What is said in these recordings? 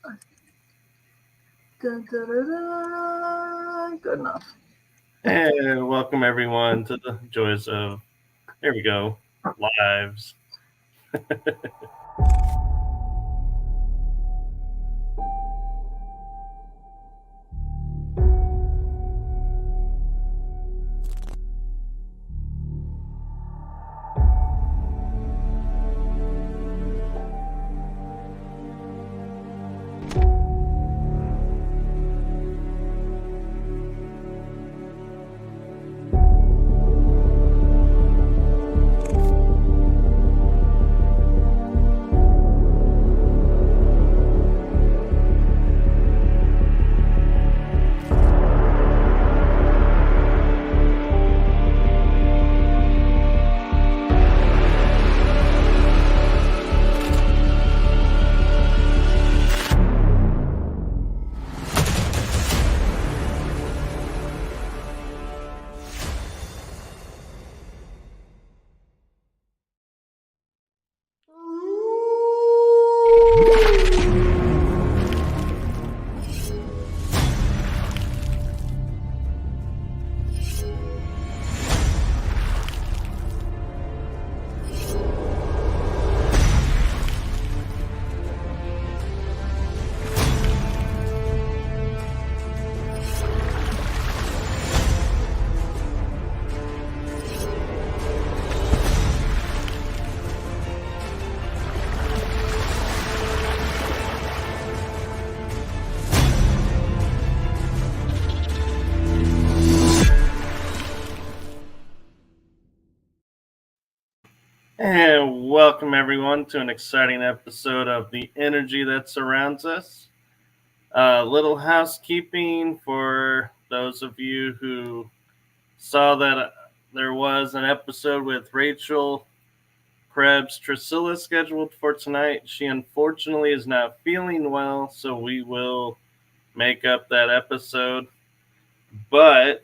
Dun, dun, dun, dun. Good enough. And welcome everyone to the joys of, here we go, lives. And welcome everyone to an exciting episode of The Energy That Surrounds Us. Little housekeeping for those of you who saw that there was an episode with Rachel Krebs Trisilla scheduled for tonight. She unfortunately is not feeling well, so we will make up that episode. But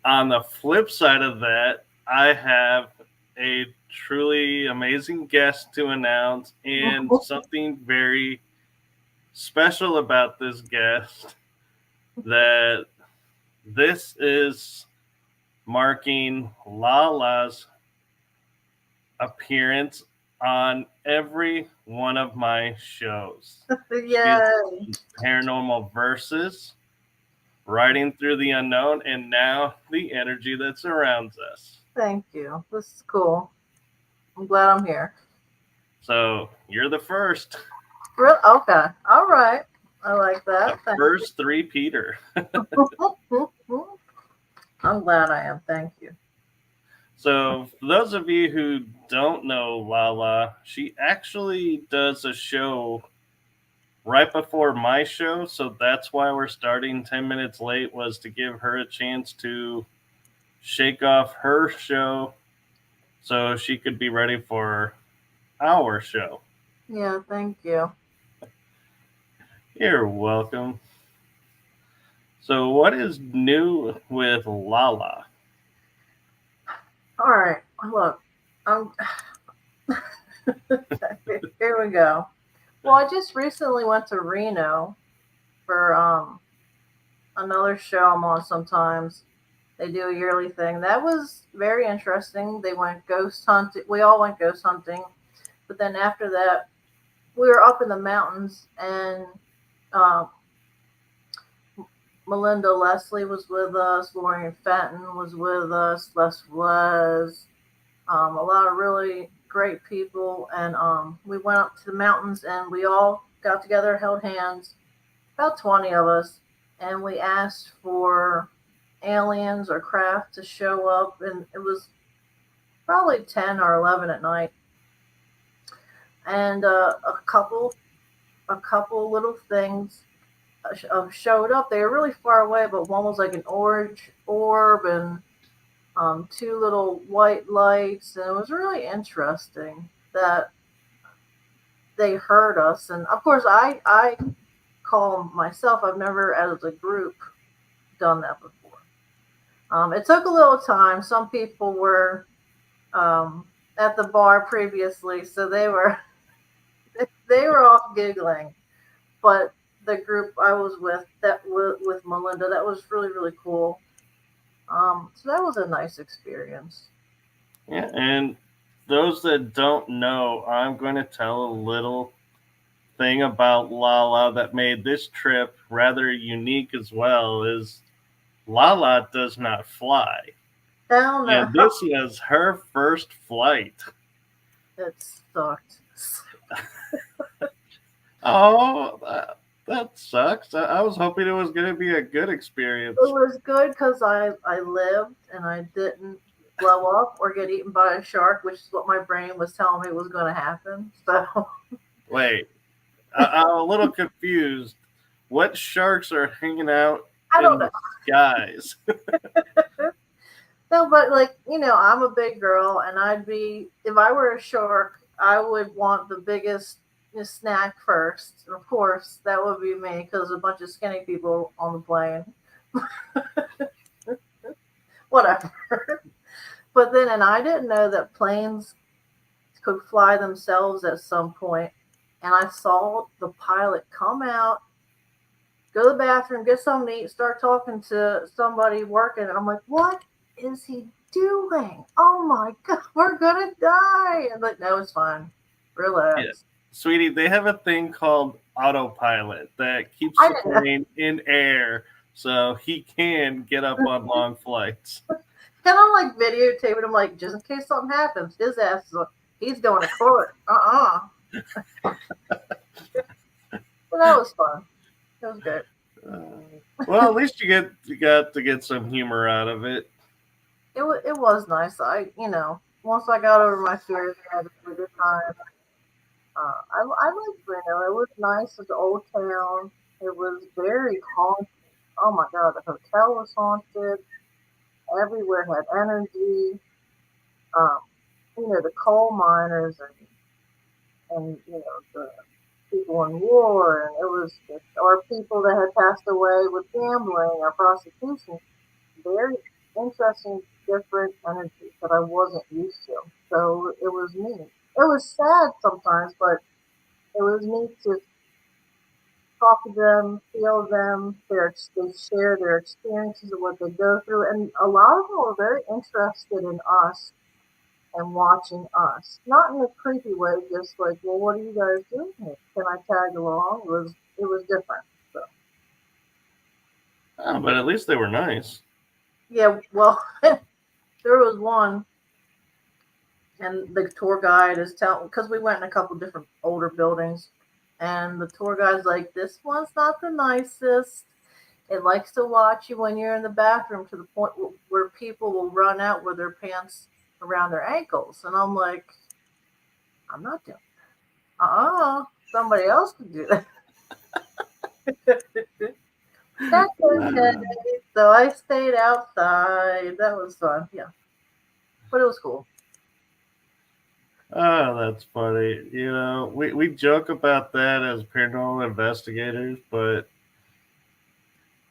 on the flip side of that, I have a truly amazing guest to announce and something very special about this guest, that this is marking LaLa's appearance on every one of my shows. Yay. Paranormal Versus, Riding Through the Unknown, and now The Energy That Surrounds Us. Thank you. This is cool. I'm glad I'm here. So you're the first. Okay. All right. I like that. The first three-peater. I'm glad I am. Thank you. So for those of you who don't know LaLa, she actually does a show right before my show, so that's why we're starting 10 minutes late, was to give her a chance to shake off her show so she could be ready for our show. Yeah, thank you. You're welcome. So what is new with LaLa? All right. Look, I'm here we go. Well, I just recently went to Reno for another show I'm on sometimes. They do a yearly thing. That was very interesting. They went ghost hunting. We all went ghost hunting. But then after that, we were up in the mountains, and um, Melinda Leslie was with us. Lorian Fenton was with us. Les was. A lot of really great people. And we went up to the mountains, and we all got together, held hands, about 20 of us, and we asked for aliens or craft to show up. And it was probably 10 or 11 at night. And a couple little things showed up. They were really far away, but one was like an orange orb and two little white lights, and it was really interesting that they heard us. And of course, I call myself. I've never, as a group, done that before. It took a little time. Some people were at the bar previously, so they were off giggling. but the group I was with, with Melinda, that was really really cool. So that was a nice experience. Yeah, and those that don't know, I'm going to tell a little thing about LaLa that made this trip rather unique as well. Is LaLa does not fly, Hell no, and this was her first flight. it sucked. Oh, that sucks. I was hoping it was going to be a good It experience. was good because I lived and I didn't blow up or get eaten by a shark, which is what my brain was telling me was going to happen. So Wait, I'm a little confused. What sharks are hanging out I in don't the know. skies? No, but like I'm a big girl, and I'd be if I were a shark, I would want the biggest snack first. And of course, that would be me because a bunch of skinny people on the plane. Whatever. But then, and I didn't know that planes could fly themselves at some point. And I saw the pilot come out, go to the bathroom, get something to eat, start talking to somebody working. And I'm like, what is he doing? Oh my God, we're going to die. And like, no, it's fine. Yeah, Relax. sweetie, they have a thing called autopilot that keeps I the didn't know. plane in air so he can get up on long flights. And I'm like videotaping him, like, just in case something happens, his ass is like, he's going to court. But that was fun. It was good. Uh, well, at least you got to get some humor out of it. It was nice. Once I got over my fears, I had a good time. I liked Reno. It was nice. It's an old town. It was very haunted. Oh my God, the hotel was haunted. Everywhere had energy. Um, the coal miners and the people in war, and it was just, or people that had passed away with gambling or prostitution. Very interesting, different energies that I wasn't used to. So it was neat. It was sad sometimes, but it was neat to talk to them, feel them. They share their experiences of what they go through, and a lot of them were very interested in us and watching us. Not in a creepy way, just like, well, what are you guys doing here? Can I tag along? It was different. So Oh, but at least they were nice. yeah, well, there was one, and the tour guide is telling because we went in a couple different older buildings, and the tour guide's like, this one's not the nicest. It likes to watch you when you're in the bathroom to the point where people will run out with their pants around their ankles. And I'm like, I'm not doing that. Somebody else can do that. That's okay. So I stayed outside. That was fun. Yeah. But it was cool. Oh, that's funny. We joke about that as paranormal investigators, but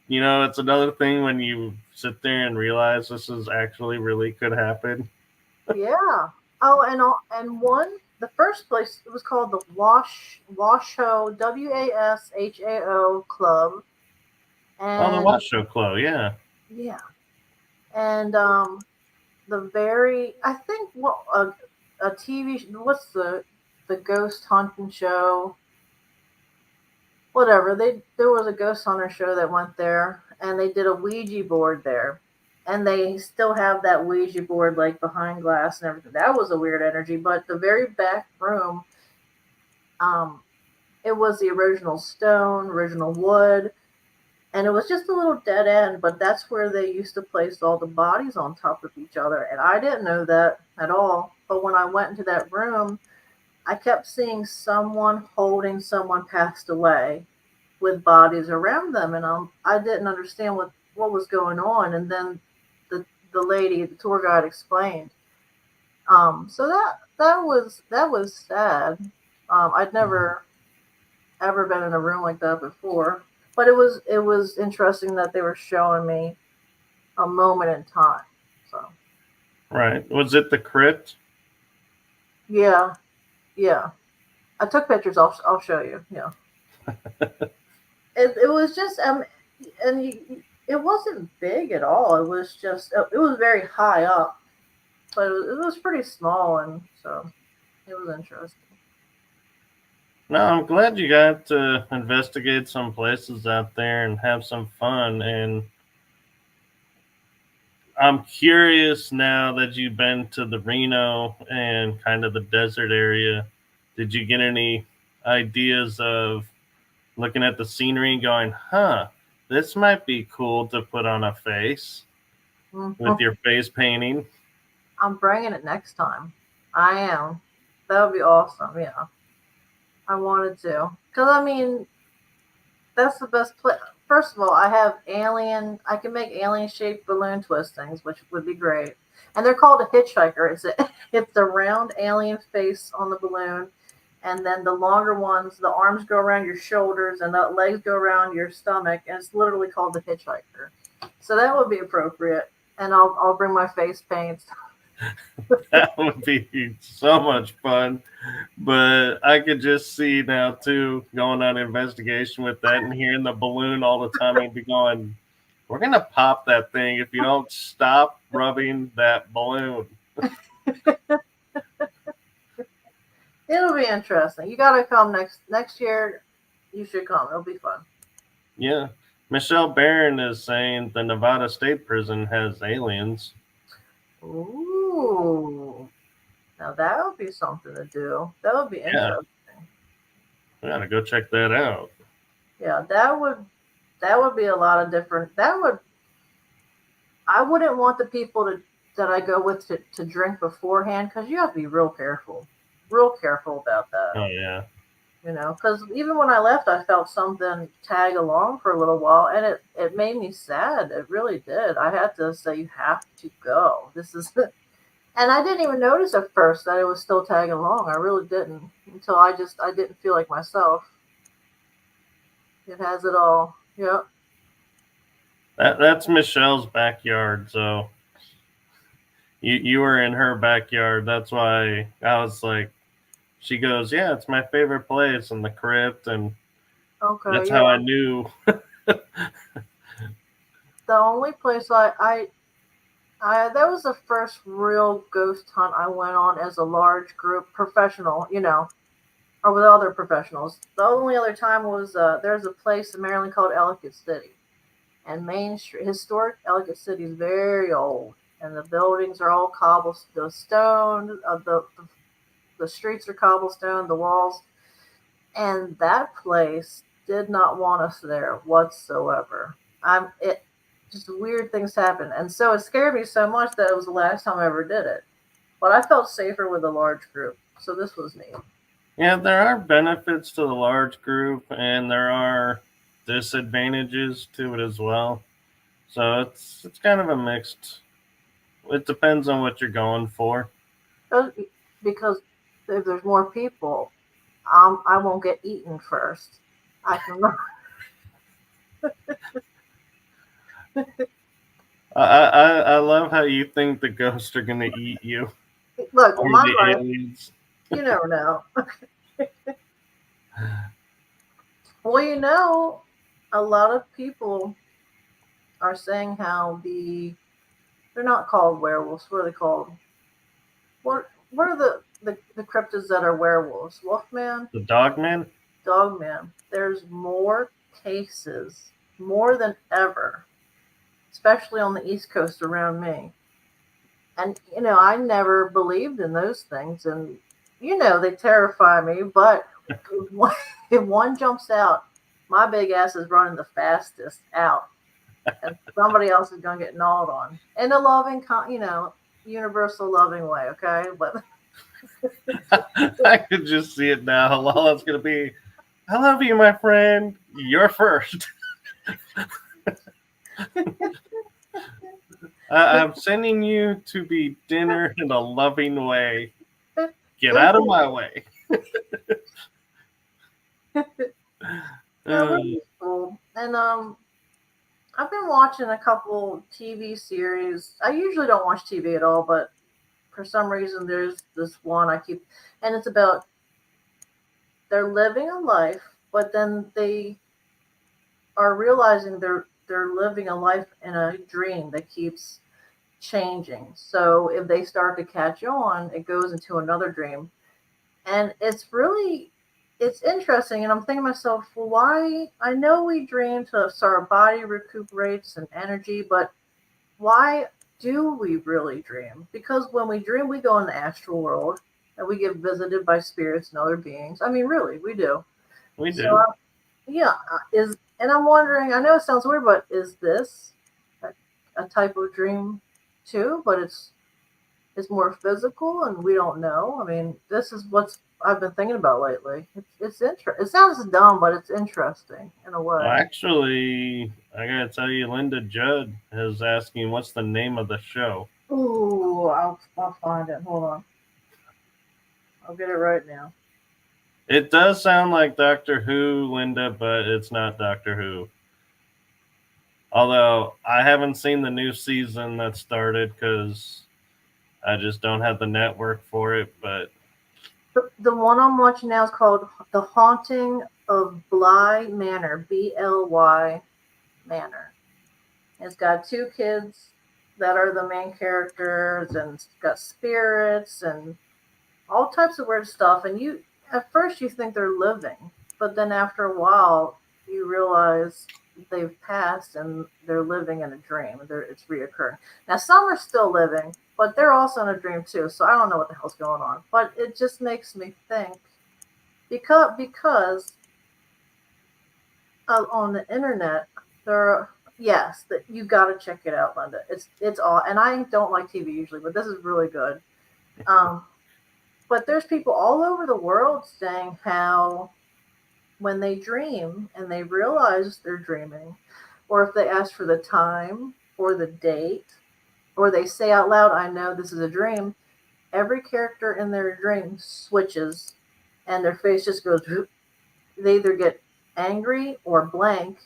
it's another thing when you sit there and realize this is actually really could happen. Yeah. Oh, and one, the first place, it was called the Washoe, Washao Club. Oh, the And Watch Show Club, yeah. yeah. And I think what a TV what's the ghost hunting show, whatever, there was a ghost hunter show that went there, and they did a Ouija board there, and they still have that Ouija board like behind glass and everything. That was a weird energy. But the very back room, um it was the original stone, original wood, and it was just a little dead end, but that's where they used to place all the bodies on top of each other. And I didn't know that at all. But when I went into that room, I kept seeing someone holding someone passed away with bodies around them. And I didn't understand what was going on. And then the lady, the tour guide, explained. So that was sad. I'd never ever been in a room like that before, but it was interesting that they were showing me a moment in time. So Right. Was it the crypt? yeah, yeah. I took pictures. I'll show you. Yeah. It was just and it wasn't big at all. It was just it was very high up, but it was pretty small, and so it was interesting. No, I'm glad you got to investigate some places out there and have some fun. And I'm curious now that you've been to the Reno and kind of the desert area. Did you get any ideas of looking at the scenery and going, huh, this might be cool to put on a face with Mhm. your face painting? I'm bringing it next time. I am. That would be awesome. Yeah, I wanted to, because I mean that's the best place. First of all, I have alien. I can make alien shaped balloon twistings, which would be great. And they're called a hitchhiker. It's a round alien face on the balloon, and then the longer ones, the arms go around your shoulders, and the legs go around your stomach, and it's literally called the hitchhiker. So that would be appropriate. And I'll bring my face paints. That would be so much fun. But I could just see now too going on investigation with that and hearing the balloon all the time and be going, we're gonna pop that thing if you don't stop rubbing that balloon. It'll be interesting. You gotta come next year. You should come. It'll be fun. Yeah. Michelle Barron is saying the Nevada State Prison has aliens. Ooh. Now that would be something to do. That would be Yeah, interesting. we gotta go check that out. Yeah, that would be a lot of different. That would I wouldn't want the people that I go with to drink beforehand because you have to be real careful about that. Oh yeah. Because even when I left, I felt something tag along for a little while, and it made me sad. It really did. I had to say, you have to go. This is, and I didn't even notice at first that it was still tagging along. I really didn't until I didn't feel like myself. It has it all. Yep. That's Michelle's backyard, so you were in her backyard. That's why I was like, she goes, yeah, it's my favorite place in the crypt, and Okay. that's how I Yeah. knew. The only place I that was the first real ghost hunt I went on as a large group professional, or with other professionals. The only other time was there's a place in Maryland called Ellicott City, and Main Street, historic Ellicott City is very old, and the buildings are all cobblestone. The streets are cobblestone, the walls, and that place did not want us there whatsoever. It just weird things happen, and so it scared me so much that it was the last time I ever did it. But I felt safer with a large group, so this was neat. Yeah, there are benefits to the large group, and there are disadvantages to it as well. So it's kind of a mixed. It depends on what you're going for. Uh, Because if there's more people, I won't get eaten first. I can I love how you think the ghosts are gonna eat you look or with my the life. aliens. You never know. Well, a lot of people are saying how they're not called werewolves. What are they called? What are the cryptids that are werewolves? Wolfman, The dogman. Dogman. There's more cases, more than ever, especially on the East Coast around me. And I never believed in those things, and they terrify me. But if one, if one jumps out, my big ass is running the fastest out, and somebody else is going to get gnawed on in a loving, universal loving way. Okay, but I could just see it now. LaLa's gonna be, I love you, my friend. You're first. I'm sending you to be dinner in a loving way. Get out of my way. no, Uh, but it's cool. And I've been watching a couple TV series. I usually don't watch TV at all, but for some reason there's this one I keep, and it's about they're living a life but then they are realizing they're living a life in a dream that keeps changing. So if they start to catch on, it goes into another dream. And it's interesting. And I'm thinking to myself, well, why? I know we dream so our body recuperates and energy, but why do we really dream? Because when we dream, we go in the astral world and we get visited by spirits and other beings. I mean, really, we do. We So, do. yeah, and I'm wondering. I know it sounds weird, but is this a, a type of dream too? But it's more physical, and we don't know. I mean, this is what's I've been thinking about lately. It's interesting. It sounds dumb, but it's interesting in a Well, way. actually, I gotta tell you, Linda Judd is asking what's the name of the show. Ooh, I'll find it. Hold on, I'll get it right now. It does sound like Doctor Who, Linda, but it's not Doctor Who. Although I haven't seen the new season that started because I just don't have the network for it. But The one I'm watching now is called The Haunting of Bly Manor, Bly Manor. It's got two kids that are the main characters, and it's got spirits and all types of weird stuff. And you, at first, you think they're living, but then after a while, you realize they've passed and they're living in a dream. It's reoccurring. Now, some are still living, but they're also in a dream too. So I don't know what the hell's going on. But it just makes me think because on the internet there are, yes, that you got to check it out, Linda. It's all, and I don't like TV usually, but this is really good. Um, but there's people all over the world saying how when they dream and they realize they're dreaming, or if they ask for the time or the date, or they say out loud, I know this is a dream, every character in their dream switches and their face just goes, they either get angry or blank,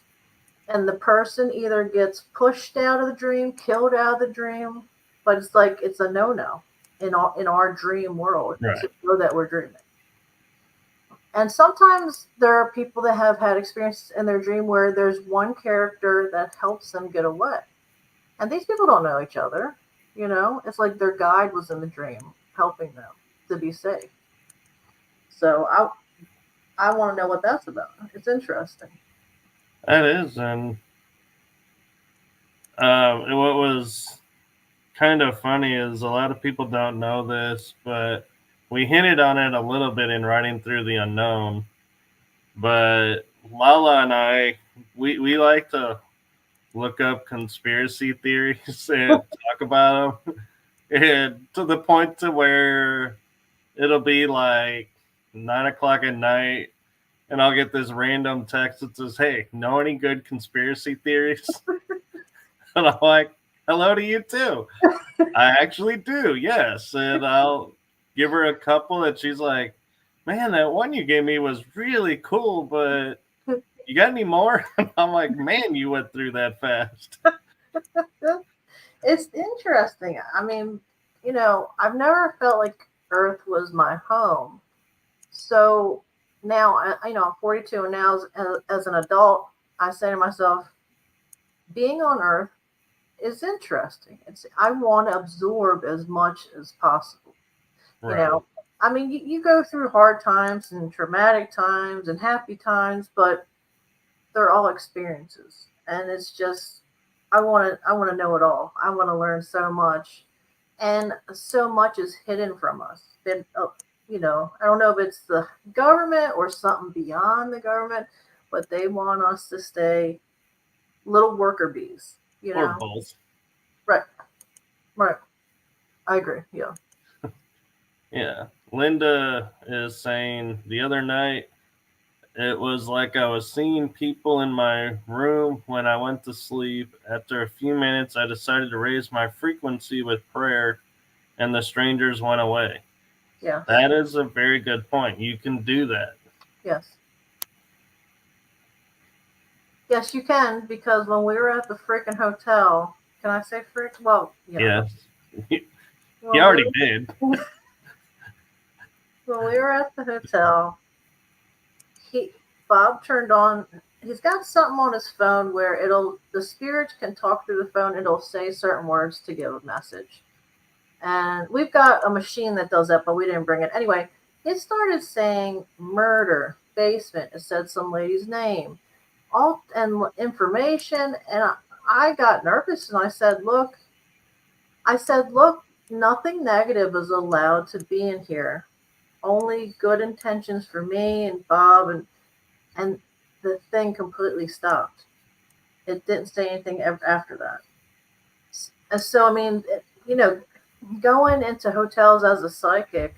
and the person either gets pushed out of the dream, killed out of the dream, but it's like it's a no-no in our dream world right, to know that we're dreaming. And sometimes there are people that have had experiences in their dream where there's one character that helps them get away. And these people don't know each other. You know, it's like their guide was in the dream helping them to be safe. So I want to know what that's about. It's interesting. that is. And what was kind of funny is a lot of people don't know this, but we hinted on it a little bit in Writing Through the Unknown. But LaLa and I, we like to look up conspiracy theories and talk about them, and to the point to where it'll be like 9 o'clock at night, and I'll get this random text that says, "Hey, know any good conspiracy theories?" And I'm like, "Hello to you too." I actually do, yes, and I'll give her a couple, and she's like, "Man, that one you gave me was really cool, but you got any more?" And I'm like, "Man, you went through that fast." It's interesting. I mean, I've never felt like Earth was my home. So now, I'm 42, and now as an adult, I say to myself, being on Earth is interesting. I want to absorb as much as possible. You Right. know, I mean, you go through hard times and traumatic times and happy times, but they're all experiences, and it's just I want to know it all. I want to learn so much, and so much is hidden from us. That I don't know if it's the government or something beyond the government, but they want us to stay little worker bees. You Or know, both. right, right. I agree. Yeah. Yeah. Linda is saying the other night it was like I was seeing people in my room when I went to sleep. After a few minutes, I decided to raise my frequency with prayer, and the strangers went away. Yes. That is a very good point. You can do that. Yes. Yes, you can, because when we were at the freaking hotel, can I say freak? Well, Yes. You when we already did. when we were at the hotel, he Bob turned on. He's got something on his phone where the spirits can talk through the phone. It'll say certain words to give a message. And we've got a machine that does that, but we didn't bring it. Anyway, it started saying murder, basement. It said some lady's name, all and information. And I got nervous and I said, look, nothing negative is allowed to be in here. Only good intentions for me and Bob, and the thing completely stopped. It didn't say anything after that. And so, I mean, going into hotels as a psychic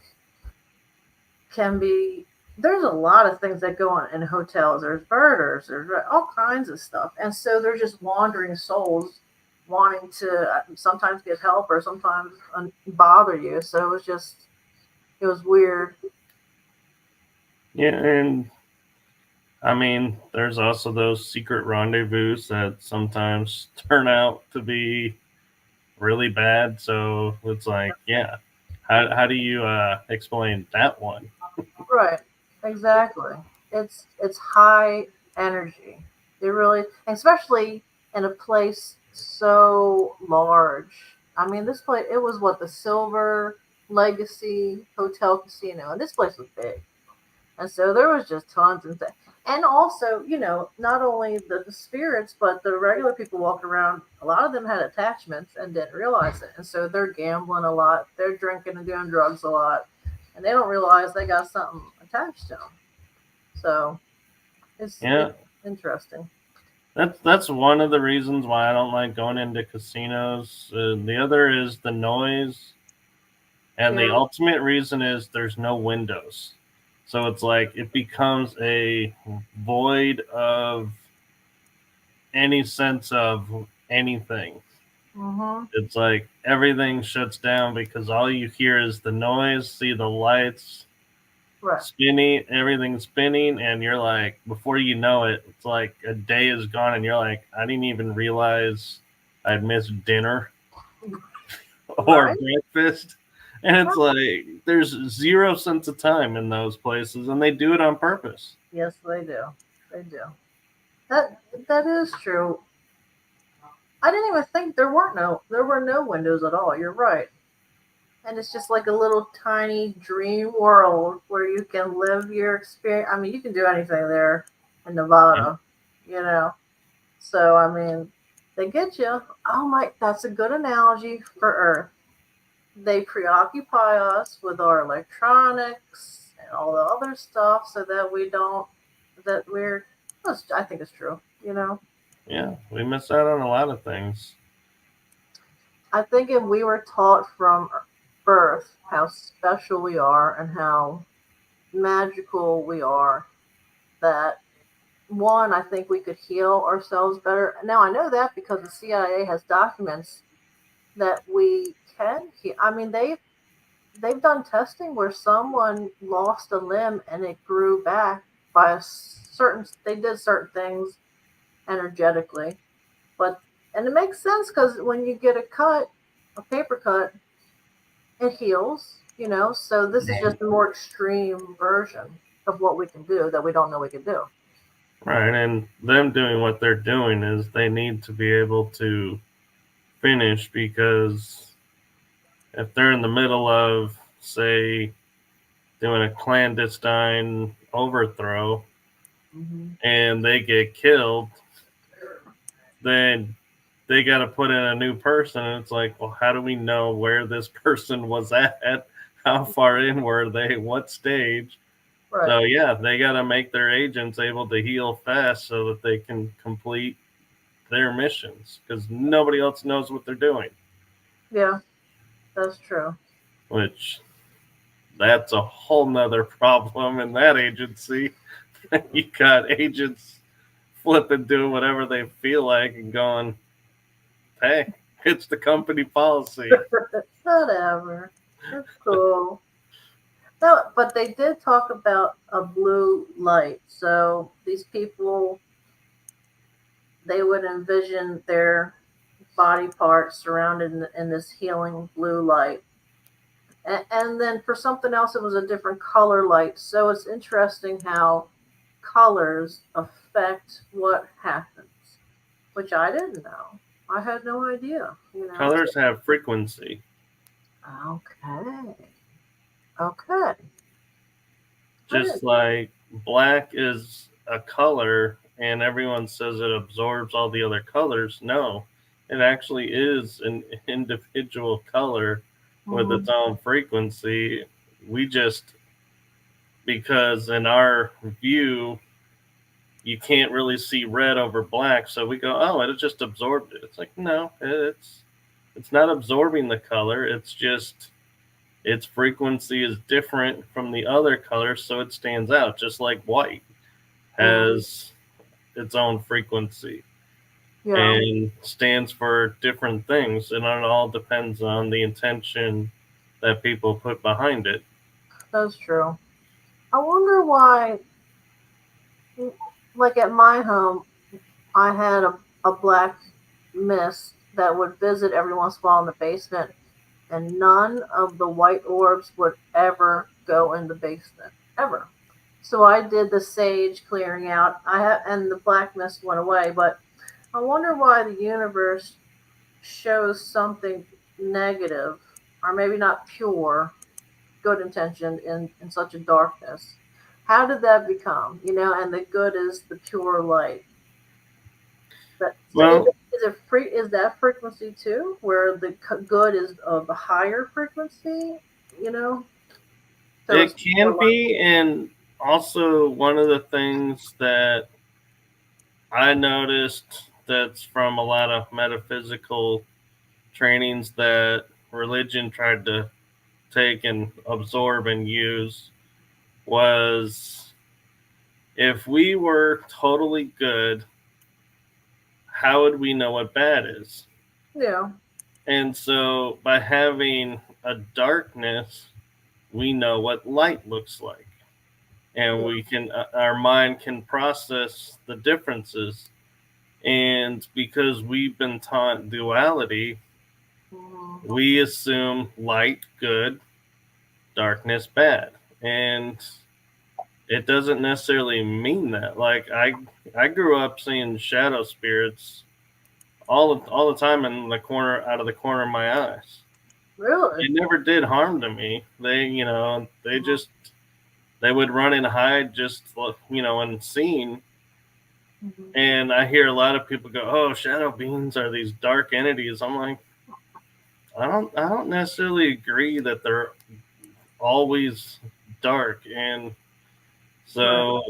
can be, there's a lot of things that go on in hotels. There's murders, there's all kinds of stuff. And so they're just wandering souls wanting to sometimes get help or sometimes bother you. So it was weird. Yeah, and I mean, there's also those secret rendezvous that sometimes turn out to be really bad. So it's like, yeah, how do you explain that one? Right. Exactly. It's high energy. It really, especially in a place so large. I mean, this place, it was what, the Silver Legacy Hotel Casino, and this place was big. And so there was just tons and things. And also, not only the spirits, but the regular people walking around, a lot of them had attachments and didn't realize it. And so they're gambling a lot, they're drinking and doing drugs a lot, and they don't realize they got something attached to them. So it's interesting. That's one of the reasons why I don't like going into casinos. The other is the noise, and the ultimate reason is there's no windows. So it's like it becomes a void of any sense of anything. Mm-hmm. It's like everything shuts down because all you hear is the noise, see the lights spinning, everything's spinning, and you're like, before you know it, it's like a day is gone, and you're like, I didn't even realize I'd missed dinner or breakfast. And it's like there's zero sense of time in those places, and they do it on purpose. Yes, they do. They do. That is true. I didn't even think there were no windows at all. You're right. And it's just like a little tiny dream world where you can live your experience. I mean, you can do anything there in Nevada, So I mean, they get you. Oh my, that's a good analogy for Earth. They preoccupy us with our electronics and all the other stuff so that I think it's true, Yeah, we miss out on a lot of things. I think if we were taught from birth how special we are and how magical we are, that one, I think we could heal ourselves better. Now I know that because the CIA has documents that we can heal. I mean, they've done testing where someone lost a limb and it grew back by they did certain things energetically, and it makes sense because when you get a paper cut, it heals, so this is just a more extreme version of what we can do that we don't know we can do. Right, and them doing what they're doing is they need to be able to finish, because if they're in the middle of, say, doing a clandestine overthrow and they get killed, then they got to put in a new person. And it's like, well, how do we know where this person was at? How far in were they? What stage? Right. So, yeah, they got to make their agents able to heal fast so that they can complete their missions, because nobody else knows what they're doing. Yeah, that's true. Which, that's a whole nother problem in that agency. You got agents flipping, doing whatever they feel like and going, hey, it's the company policy. Whatever. It's cool. No, but they did talk about a blue light. So these people, they would envision their body parts surrounded in this healing blue light. And then for something else, it was a different color light. So it's interesting how colors affect what happens, which I didn't know. I had no idea. Colors have frequency. Okay. Okay. Just like black is a color and everyone says it absorbs all the other colors. No, it actually is an individual color with its own frequency. We just, because in our view, you can't really see red over black, so we go, oh, it just absorbed it. It's like, no, it's not absorbing the color. It's just its frequency is different from the other colors, so it stands out. Just like white has its own frequency and stands for different things, and it all depends on the intention that people put behind it. That's true. I wonder why, like at my home, I had a black mist that would visit every once in a while in the basement, and none of the white orbs would ever go in the basement, ever. So I did the sage clearing out. And the black mist went away, but I wonder why the universe shows something negative, or maybe not pure, good intention in such a darkness. How did that become? And the good is the pure light. So is that frequency too, where the good is of a higher frequency? So it can be, and also one of the things that I noticed that's from a lot of metaphysical trainings that religion tried to take and absorb and use was, if we were totally good, how would we know what bad is? Yeah. And so by having a darkness, we know what light looks like. And we can, our mind can process the differences. And because we've been taught duality, we assume light good, darkness bad. And it doesn't necessarily mean that. Like I grew up seeing shadow spirits all the time in the corner, out of the corner of my eyes. Really? It never did harm to me. They just, they would run and hide just, unseen. And I hear a lot of people go, oh, shadow beings are these dark entities. I'm like, I don't necessarily agree that they're always dark. And so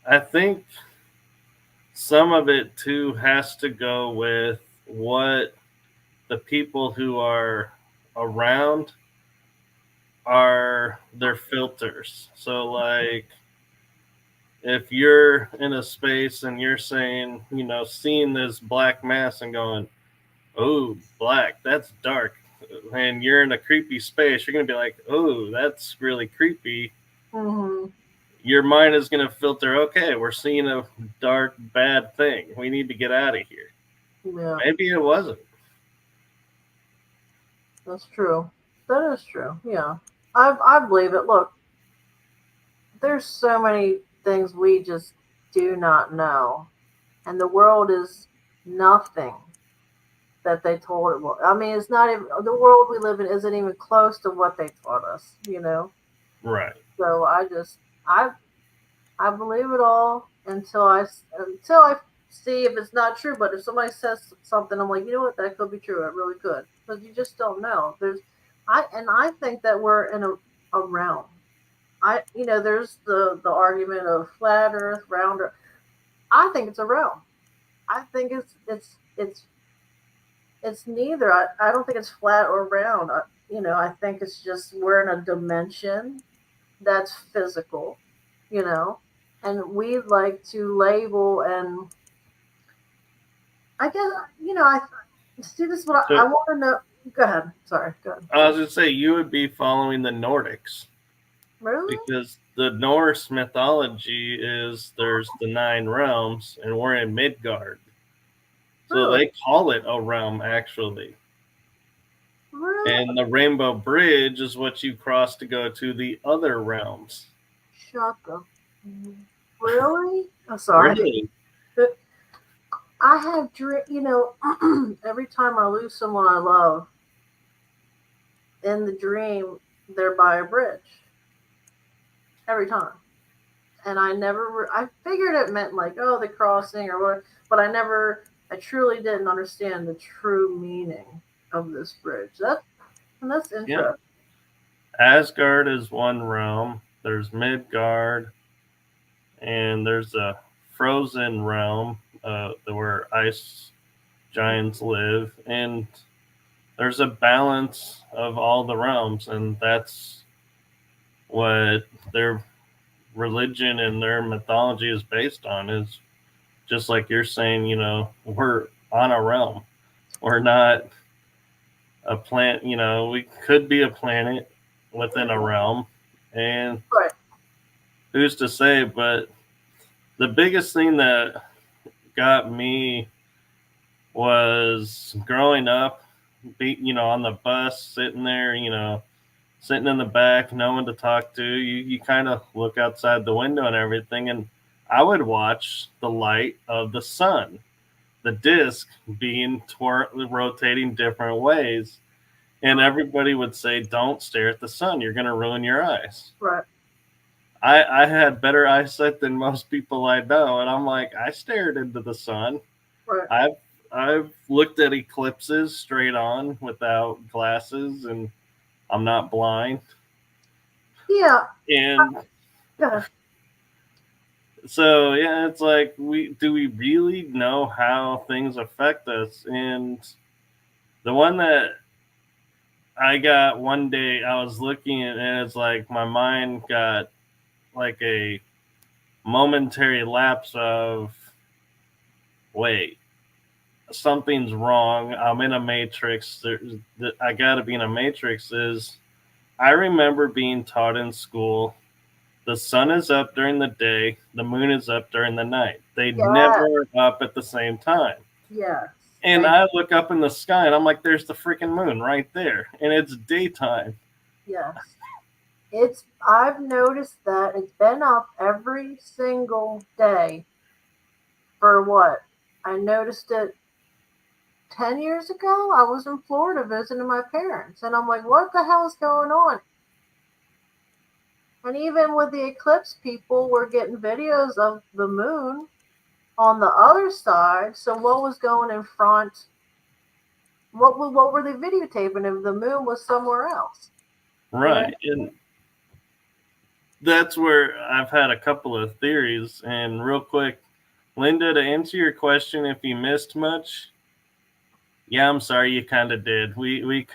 I think some of it too has to go with what the people who are around are their filters. So like if you're in a space and you're saying, seeing this black mass and going, oh, black, that's dark, and you're in a creepy space, you're going to be like, oh, that's really creepy. Your mind is going to filter, okay, we're seeing a dark, bad thing. We need to get out of here. Yeah. Maybe it wasn't. That's true. That is true. Yeah. I believe it. Look, there's so many things we just do not know. And the world is nothing that they told it was. I mean, it's not even, the world we live in isn't even close to what they taught us, Right. So I believe it all until I see if it's not true. But if somebody says something, I'm like, you know what, that could be true. It really could, because you just don't know. I think that we're in a realm. There's the argument of flat Earth, round Earth. I think it's a realm. I think it's neither. I don't think it's flat or round. I think it's just we're in a dimension that's physical, and we like to label, and I guess, I see this. What I want to know. Go ahead. Sorry. Go ahead. I was going to say, you would be following the Nordics. Really? Because the Norse mythology is there's the 9 realms, and we're in Midgard. So they call it a realm, actually. Really? And the Rainbow Bridge is what you cross to go to the other realms. Shut up. Really? I'm sorry. Really? I have every time I lose someone I love, in the dream, they're by a bridge. Every time. And I figured it meant like, oh, the crossing or what, but I truly didn't understand the true meaning of this bridge. That's Yeah. interesting. Asgard is one realm. There's Midgard, and there's a frozen realm where ice giants live, and there's a balance of all the realms, and that's what their religion and their mythology is based on. Is just like you're saying, we're on a realm. We're not a planet. We could be a planet within a realm, and Right. who's to say? But the biggest thing that got me was growing up, on the bus, sitting there, sitting in the back, no one to talk to. You kind of look outside the window and everything, and I would watch the light of the sun, the disc being rotating different ways. And everybody would say, "Don't stare at the sun. You're going to ruin your eyes." Right. I had better eyesight than most people I know, and I'm like, I stared into the sun. Right. I've looked at eclipses straight on without glasses, and I'm not blind. Yeah. And Yeah. so yeah, it's like we really know how things affect us? And the one that I got one day, I was looking at, and it's like my mind got like a momentary lapse of, wait, something's wrong. I'm in a matrix. I got to be in a matrix. I remember being taught in school, the sun is up during the day, the moon is up during the night. They Yeah. never are up at the same time. Yes. And I look up in the sky and I'm like, there's the freaking moon right there. And it's daytime. Yes. I've noticed that it's been up every single day for what? I noticed it 10 years ago. I was in Florida visiting my parents, and I'm like, what the hell is going on? And even with the eclipse, people were getting videos of the moon on the other side. So what was going in front? What were they videotaping if the moon was somewhere else? Right. And that's where I've had a couple of theories. And real quick, Linda, to answer your question, if you missed much, yeah, I'm sorry, you kind of did. We we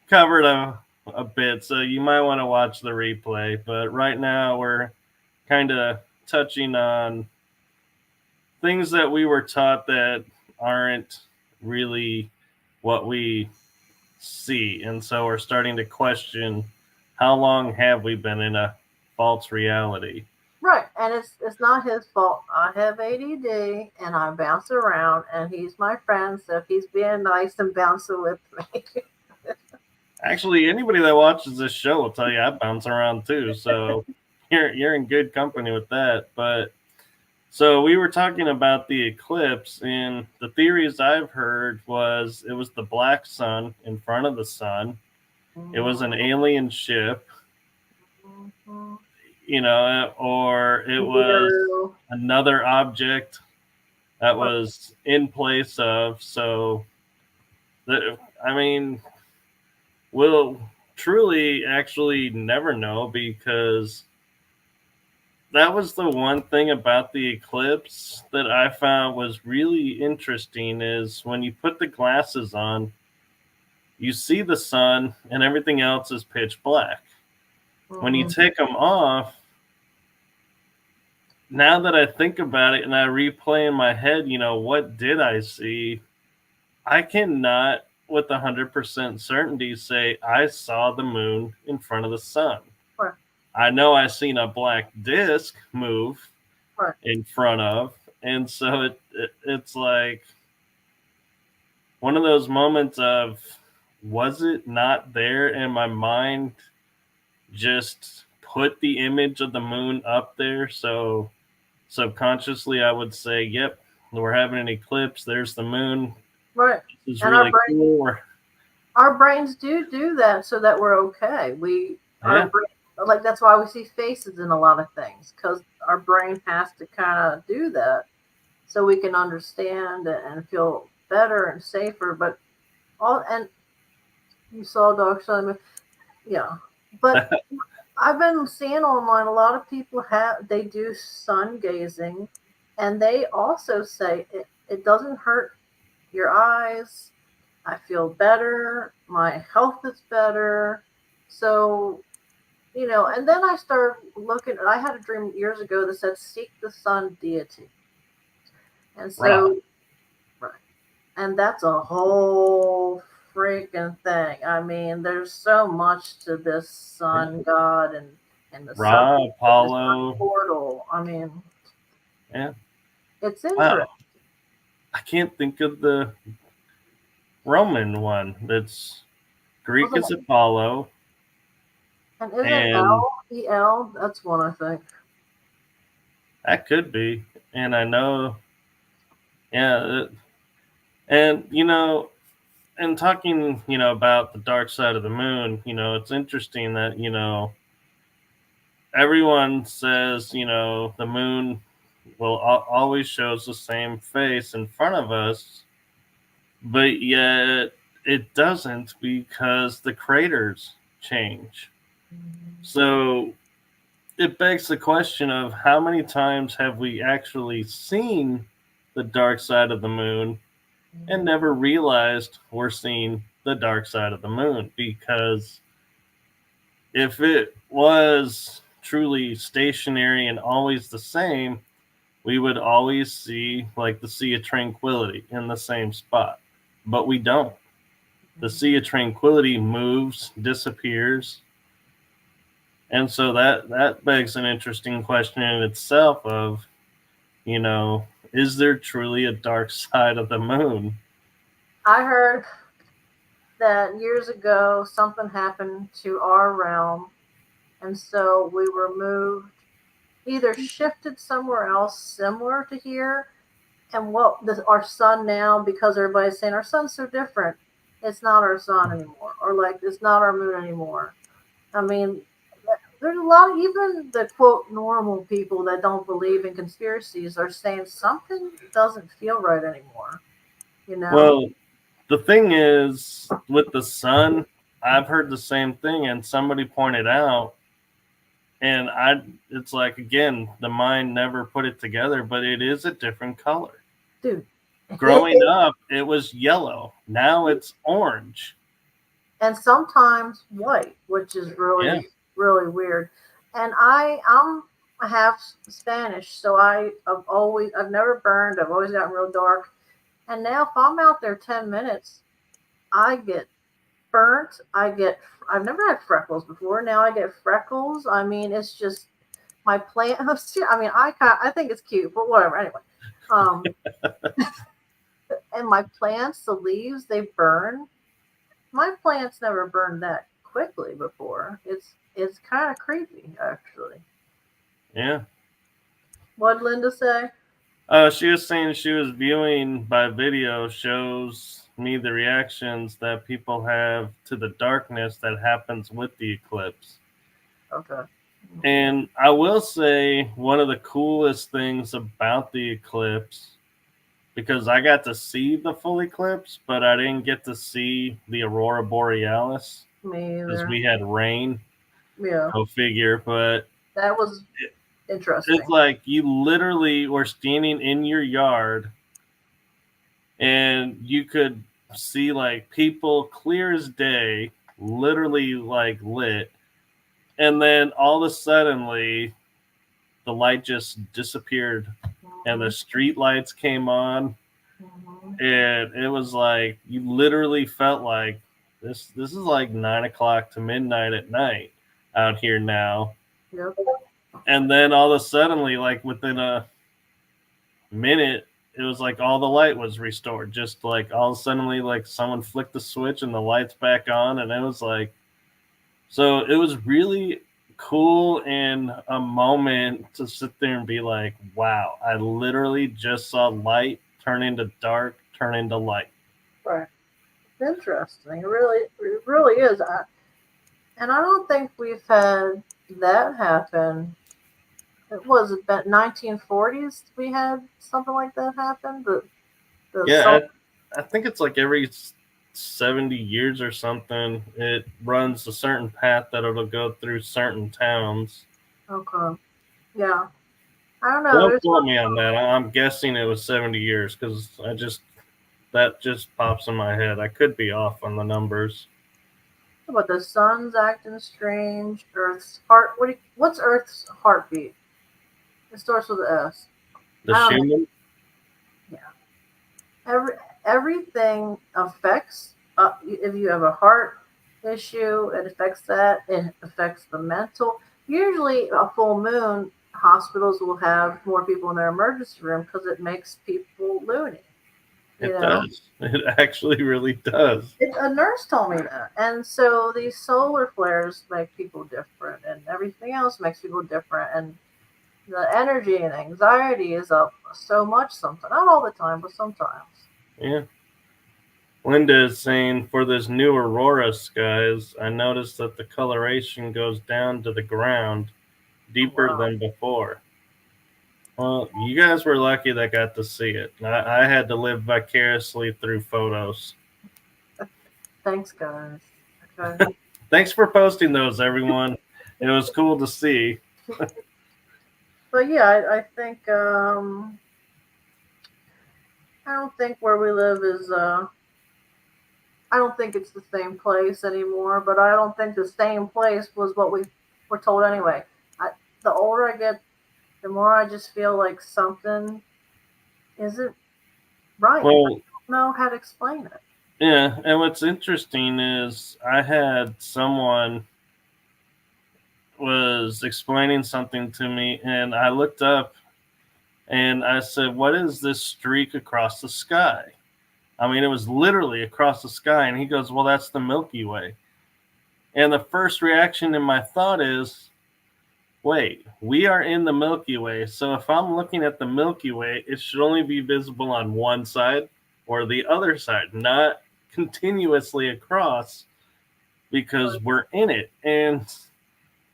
covered a bit, so you might want to watch the replay. But right now, we're kind of touching on things that we were taught that aren't really what we see, and so we're starting to question, how long have we been in a false reality? Right, and it's not his fault. I have ADD and I bounce around, and he's my friend, so if he's being nice and bouncing with me. Actually, anybody that watches this show will tell you I bounce around too, so you're in good company with that. But so we were talking about the eclipse, and the theories I've heard was it was the black sun in front of the sun. It was an alien ship, or it was another object that was in place of. So, I mean, we'll truly actually never know, because that was the one thing about the eclipse that I found was really interesting, is when you put the glasses on, you see the sun and everything else is pitch black. When you take them off, now that I think about it and I replay in my head, what did I see? I cannot with 100% certainty say I saw the moon in front of the sun. Right. I know I seen a black disc move right. in front of, and so it's like one of those moments of, was it not there, and my mind just put the image of the moon up there. So subconsciously, I would say, yep, we're having an eclipse. There's the moon. Right. This is And really cool. our brains do that so that we're okay. Our brain, like that's why we see faces in a lot of things, because our brain has to kind of do that so we can understand and feel better and safer. But and you saw Dark Side of the Moon, yeah. But I've been seeing online a lot of people they do sun gazing, and they also say it doesn't hurt your eyes. I feel better. My health is better. So, and then I started looking. I had a dream years ago that said, seek the sun deity. And so, right. And that's a whole freaking thing. I mean, there's so much to this sun god and the sun Apollo portal. I mean, it's interesting. Wow. I can't think of the Roman one. That's Greek is Apollo. And isn't El? That's one, I think. That could be. And I know, yeah. And, and talking, about the dark side of the moon, it's interesting that, everyone says, the moon will always shows the same face in front of us, but yet it doesn't, because the craters change. So it begs the question of how many times have we actually seen the dark side of the moon and never realized we're seeing the dark side of the moon? Because if it was truly stationary and always the same, we would always see like the Sea of Tranquility in the same spot. But we don't. The Sea of Tranquility moves, disappears. And so that begs an interesting question in itself of, is there truly a dark side of the moon? I heard that years ago something happened to our realm, and so we were moved, either shifted somewhere else similar to here. And our sun now, because everybody's saying our sun's so different, it's not our sun anymore, or like it's not our moon anymore. I mean, there's a lot, even the quote normal people that don't believe in conspiracies are saying something doesn't feel right anymore. Well, the thing is, with the sun, I've heard the same thing, and somebody pointed out, and it's like, again, the mind never put it together, but it is a different color. Dude. Growing up, it was yellow. Now it's orange. And sometimes white, which is really, really weird. And I'm half Spanish, so I've never burned. I've always gotten real dark. And now if I'm out there 10 minutes, I get burnt. I've never had freckles before. Now I get freckles. I mean, it's just my plant. I mean, I think it's cute, but whatever. Anyway, and my plants, the leaves, they burn. My plants never burned that quickly before. It's kind of creepy, actually. Yeah. What'd Linda say? She was saying she was viewing by video, shows me the reactions that people have to the darkness that happens with the eclipse. Okay. And I will say one of the coolest things about the eclipse, because I got to see the full eclipse, but I didn't get to see the Aurora Borealis. Me either. Because we had rain. Yeah. Go figure. But that was interesting. It's like you literally were standing in your yard and you could see like people clear as day, literally like lit. And then all of a sudden, the light just disappeared and the street lights came on. And it was like you literally felt like this is like 9 o'clock to midnight at night out here now. Yep. And then all of a sudden, like within a minute, it was like all the light was restored. Just like all of a sudden, like someone flicked the switch and the lights back on. And it was like, so it was really cool in a moment to sit there and be like, wow, I literally just saw light turn into dark, turn into light. Right. It's interesting. It really is. And I don't think we've had that happen. It was about 1940s we had something like that happen. The Yeah, soul. I think it's like every 70 years or something, it runs a certain path that it'll go through certain towns. Okay. Yeah. I don't know. Don't There's quote me on that. I'm guessing it was 70 years because that just pops in my head. I could be off on the numbers. but the sun's acting strange. Earth's heart. What's Earth's heartbeat? It starts with an S. The I don't know. Schumann? Yeah. Everything affects. If you have a heart issue, it affects that. It affects the mental. Usually, a full moon, hospitals will have more people in their emergency room because it makes people loony. You It know, does. It actually really does. a nurse told me that. And so these solar flares make people different, and everything else makes people different. And the energy and anxiety is up so much sometimes. Not all the time, but sometimes. Yeah. Linda is saying for this new aurora skies, I noticed that the coloration goes down to the ground Oh, deeper wow. than before. Well, you guys were lucky that got to see it. I had to live vicariously through photos. Thanks, guys. Okay. Thanks for posting those, everyone. It was cool to see. But yeah, I think I don't think where we live is I don't think it's the same place anymore. But I don't think the same place was what we were told anyway. The older I get, the more I just feel like something isn't right. I Well, don't know how to explain it. yeah, and what's interesting is I had someone was explaining something to me, and I looked up and I said, "What is this streak across the sky?" I mean, it was literally across the sky, and he goes, "Well, that's the Milky Way." And the first reaction in my thought is, wait, we are in the Milky Way. So if I'm looking at the Milky Way, it should only be visible on one side or the other side, not continuously across because we're in it. And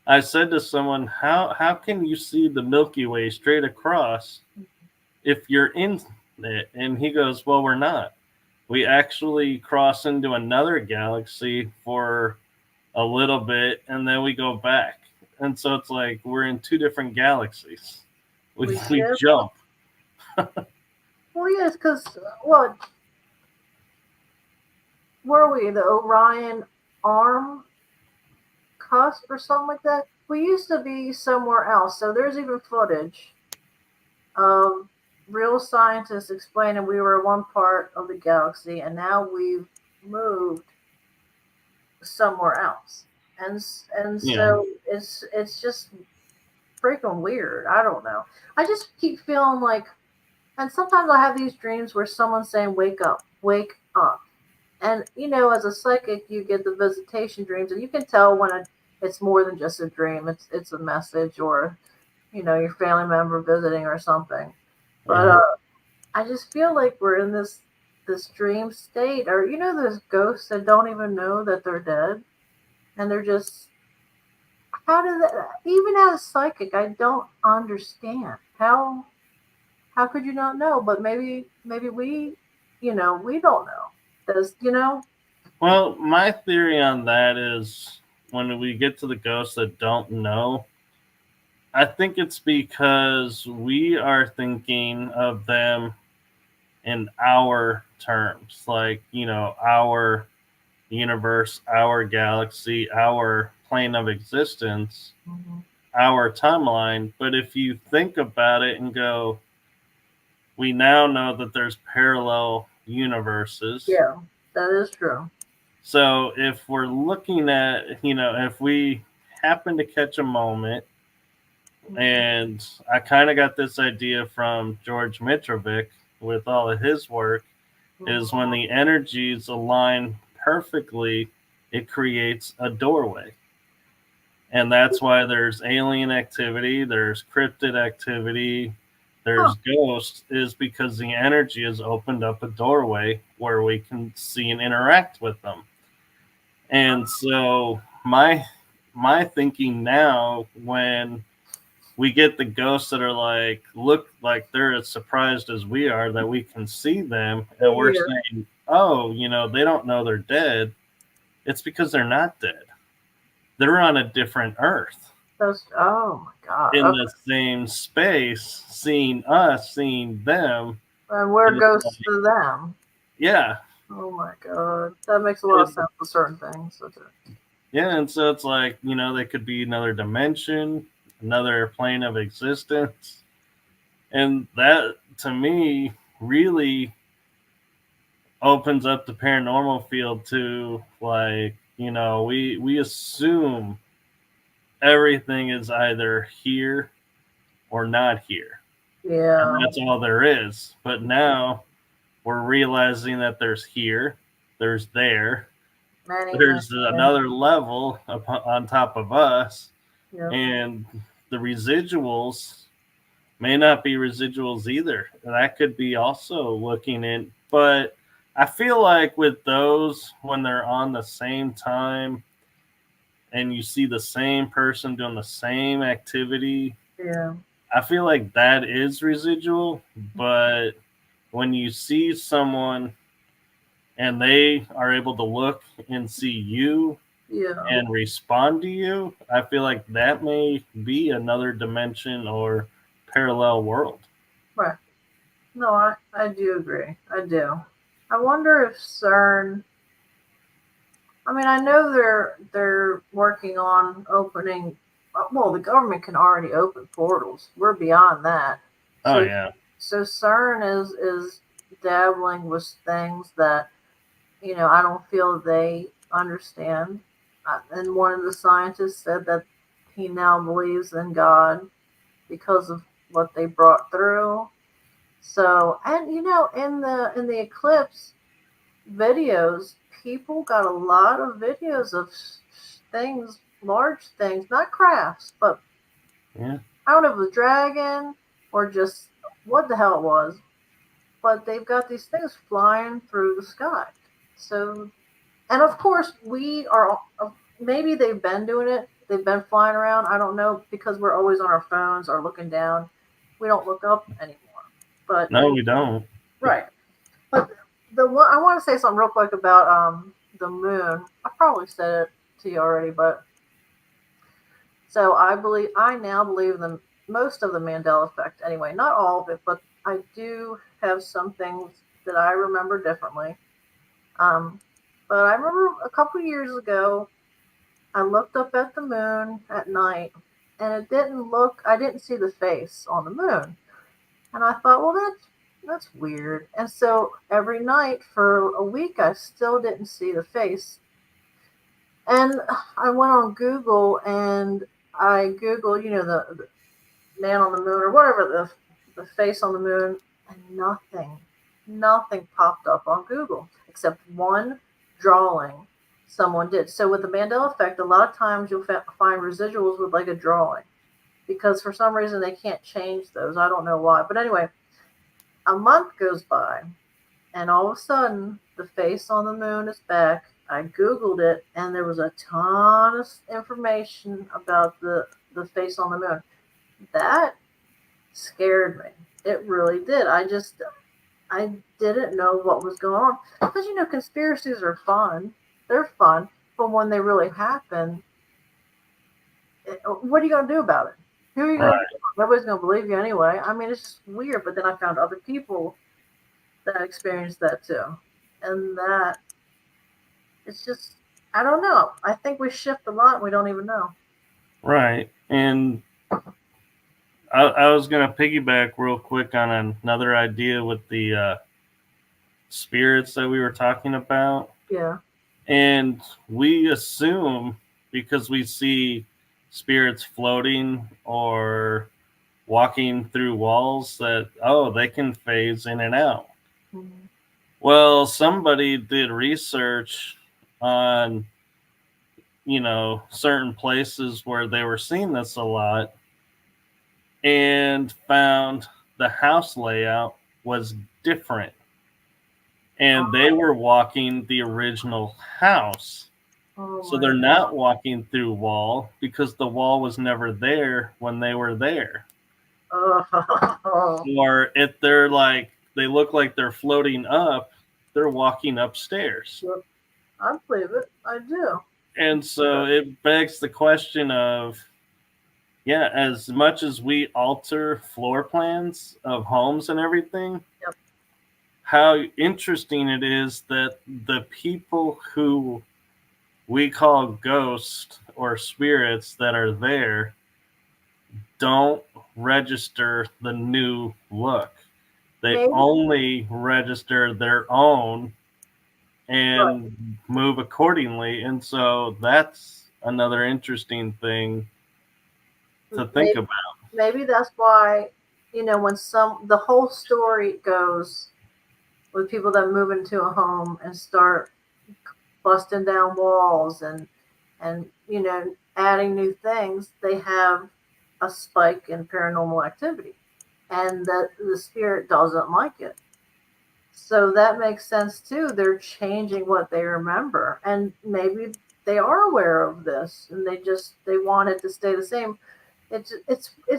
I said to someone, how can you see the Milky Way straight across if you're in it? And he goes, well, we're not. We actually cross into another galaxy for a little bit and then we go back. And so it's like we're in two different galaxies. We, We we shift. jump. Well, yes, because what were we? The Orion arm cusp or something like that? We used to be somewhere else. So there's even footage of real scientists explaining we were one part of the galaxy and now we've moved somewhere else. And Yeah. so it's just freaking weird. I don't know. I just keep feeling like, and sometimes I have these dreams where someone's saying, "Wake up, wake up." And as a psychic, you get the visitation dreams, and you can tell when it's more than just a dream. It's a message, or your family member visiting or something. But Yeah. I just feel like we're in this dream state, or there's ghosts that don't even know that they're dead, and they're just how do that? Even as a psychic, I don't understand how could you not know? But maybe we don't know. Does. Well, my theory on that is when we get to the ghosts that don't know, I think it's because we are thinking of them in our terms, like, our universe, our galaxy, our plane of existence, Mhm. our timeline. But if you think about it and go, we now know that there's parallel universes. Yeah, that is true. So if we're looking at, if we happen to catch a moment, and I kind of got this idea from George Mitrovic with all of his work, is when the energies align perfectly, it creates a doorway. And that's why there's alien activity, there's cryptid activity, there's ghosts, is because the energy has opened up a doorway where we can see and interact with them. And so my thinking now, when we get the ghosts that are like, look like they're as surprised as we are that we can see them, and we're saying, oh, they don't know they're dead. It's because they're not dead. They're on a different Earth. Oh my God. In the same space, seeing us, seeing them. And we're ghosts to them. Yeah. Oh my God. That makes a lot of sense with certain things. Yeah, and so it's like, they could be another dimension, another plane of existence. And that, to me, really opens up the paranormal field to, like, we assume everything is either here or not here. Yeah. And that's all there is. But now we're realizing that there's here, there's there, there's another level on top of us. Yeah. And the residuals may not be residuals either. That could be also looking in. But I feel like with those, when they're on the same time and you see the same person doing the same activity, yeah, I feel like that is residual. But when you see someone and they are able to look and see you and respond to you, I feel like that may be another dimension or parallel world. Right. No, I do agree. I do. I wonder if CERN. I mean, I know they're working on opening. Well, the government can already open portals. We're beyond that. Oh yeah. So CERN is dabbling with things that I don't feel they understand. And one of the scientists said that he now believes in God because of what they brought through. So, and in the eclipse videos, people got a lot of videos of things, large things, not crafts, but yeah. I don't know if it was a dragon or just what the hell it was. But they've got these things flying through the sky. So, and of course, we are, maybe they've been doing it. They've been flying around. I don't know, because we're always on our phones or looking down. We don't look up anymore. But no, we don't. Right. But I want to say something real quick about the moon. I probably said it to you already, but so I now believe in most of the Mandela effect. Anyway, not all of it, but I do have some things that I remember differently. But I remember a couple years ago, I looked up at the moon at night, and I didn't see the face on the moon. And I thought, well, that's weird. And so every night for a week, I still didn't see the face. And I went on Google and I Googled, the man on the moon or whatever, the face on the moon, and nothing popped up on Google except one drawing someone did. So with the Mandela effect, a lot of times you'll find residuals with like a drawing, because for some reason they can't change those. I don't know why. But anyway, a month goes by and all of a sudden the face on the moon is back. I Googled it and there was a ton of information about the face on the moon. That scared me. It really did. I didn't know what was going on. Because, conspiracies are fun. They're fun. But when they really happen, what are you going to do about it? Who are you going to do? Nobody's going to believe you anyway. I mean, it's just weird. But then I found other people that experienced that too. And it's just, I don't know. I think we shift a lot and we don't even know. Right. And I was going to piggyback real quick on another idea with the spirits that we were talking about. Yeah. And we assume, because we see spirits floating or walking through walls, that, they can phase in and out. Mm-hmm. Well, somebody did research on certain places where they were seeing this a lot, and found the house layout was different. And they were walking the original house. Oh So my they're God. not walking through wall because the wall was never there when they were there. Oh. Or if they're like, they look like they're floating up, they're walking upstairs. Yep. I believe it. I do. And so it begs the question of, yeah, as much as we alter floor plans of homes and everything, Yep. how interesting it is that the people who we call ghosts or spirits that are there don't register the new look. They Maybe. only register their own and Right. move accordingly. And so that's another interesting thing to think Maybe, about. maybe that's why, when the whole story goes with people that move into a home and start busting down walls and adding new things, they have a spike in paranormal activity, and that the spirit doesn't like it. So that makes sense too. They're changing what they remember, and maybe they are aware of this, and they want it to stay the same. It's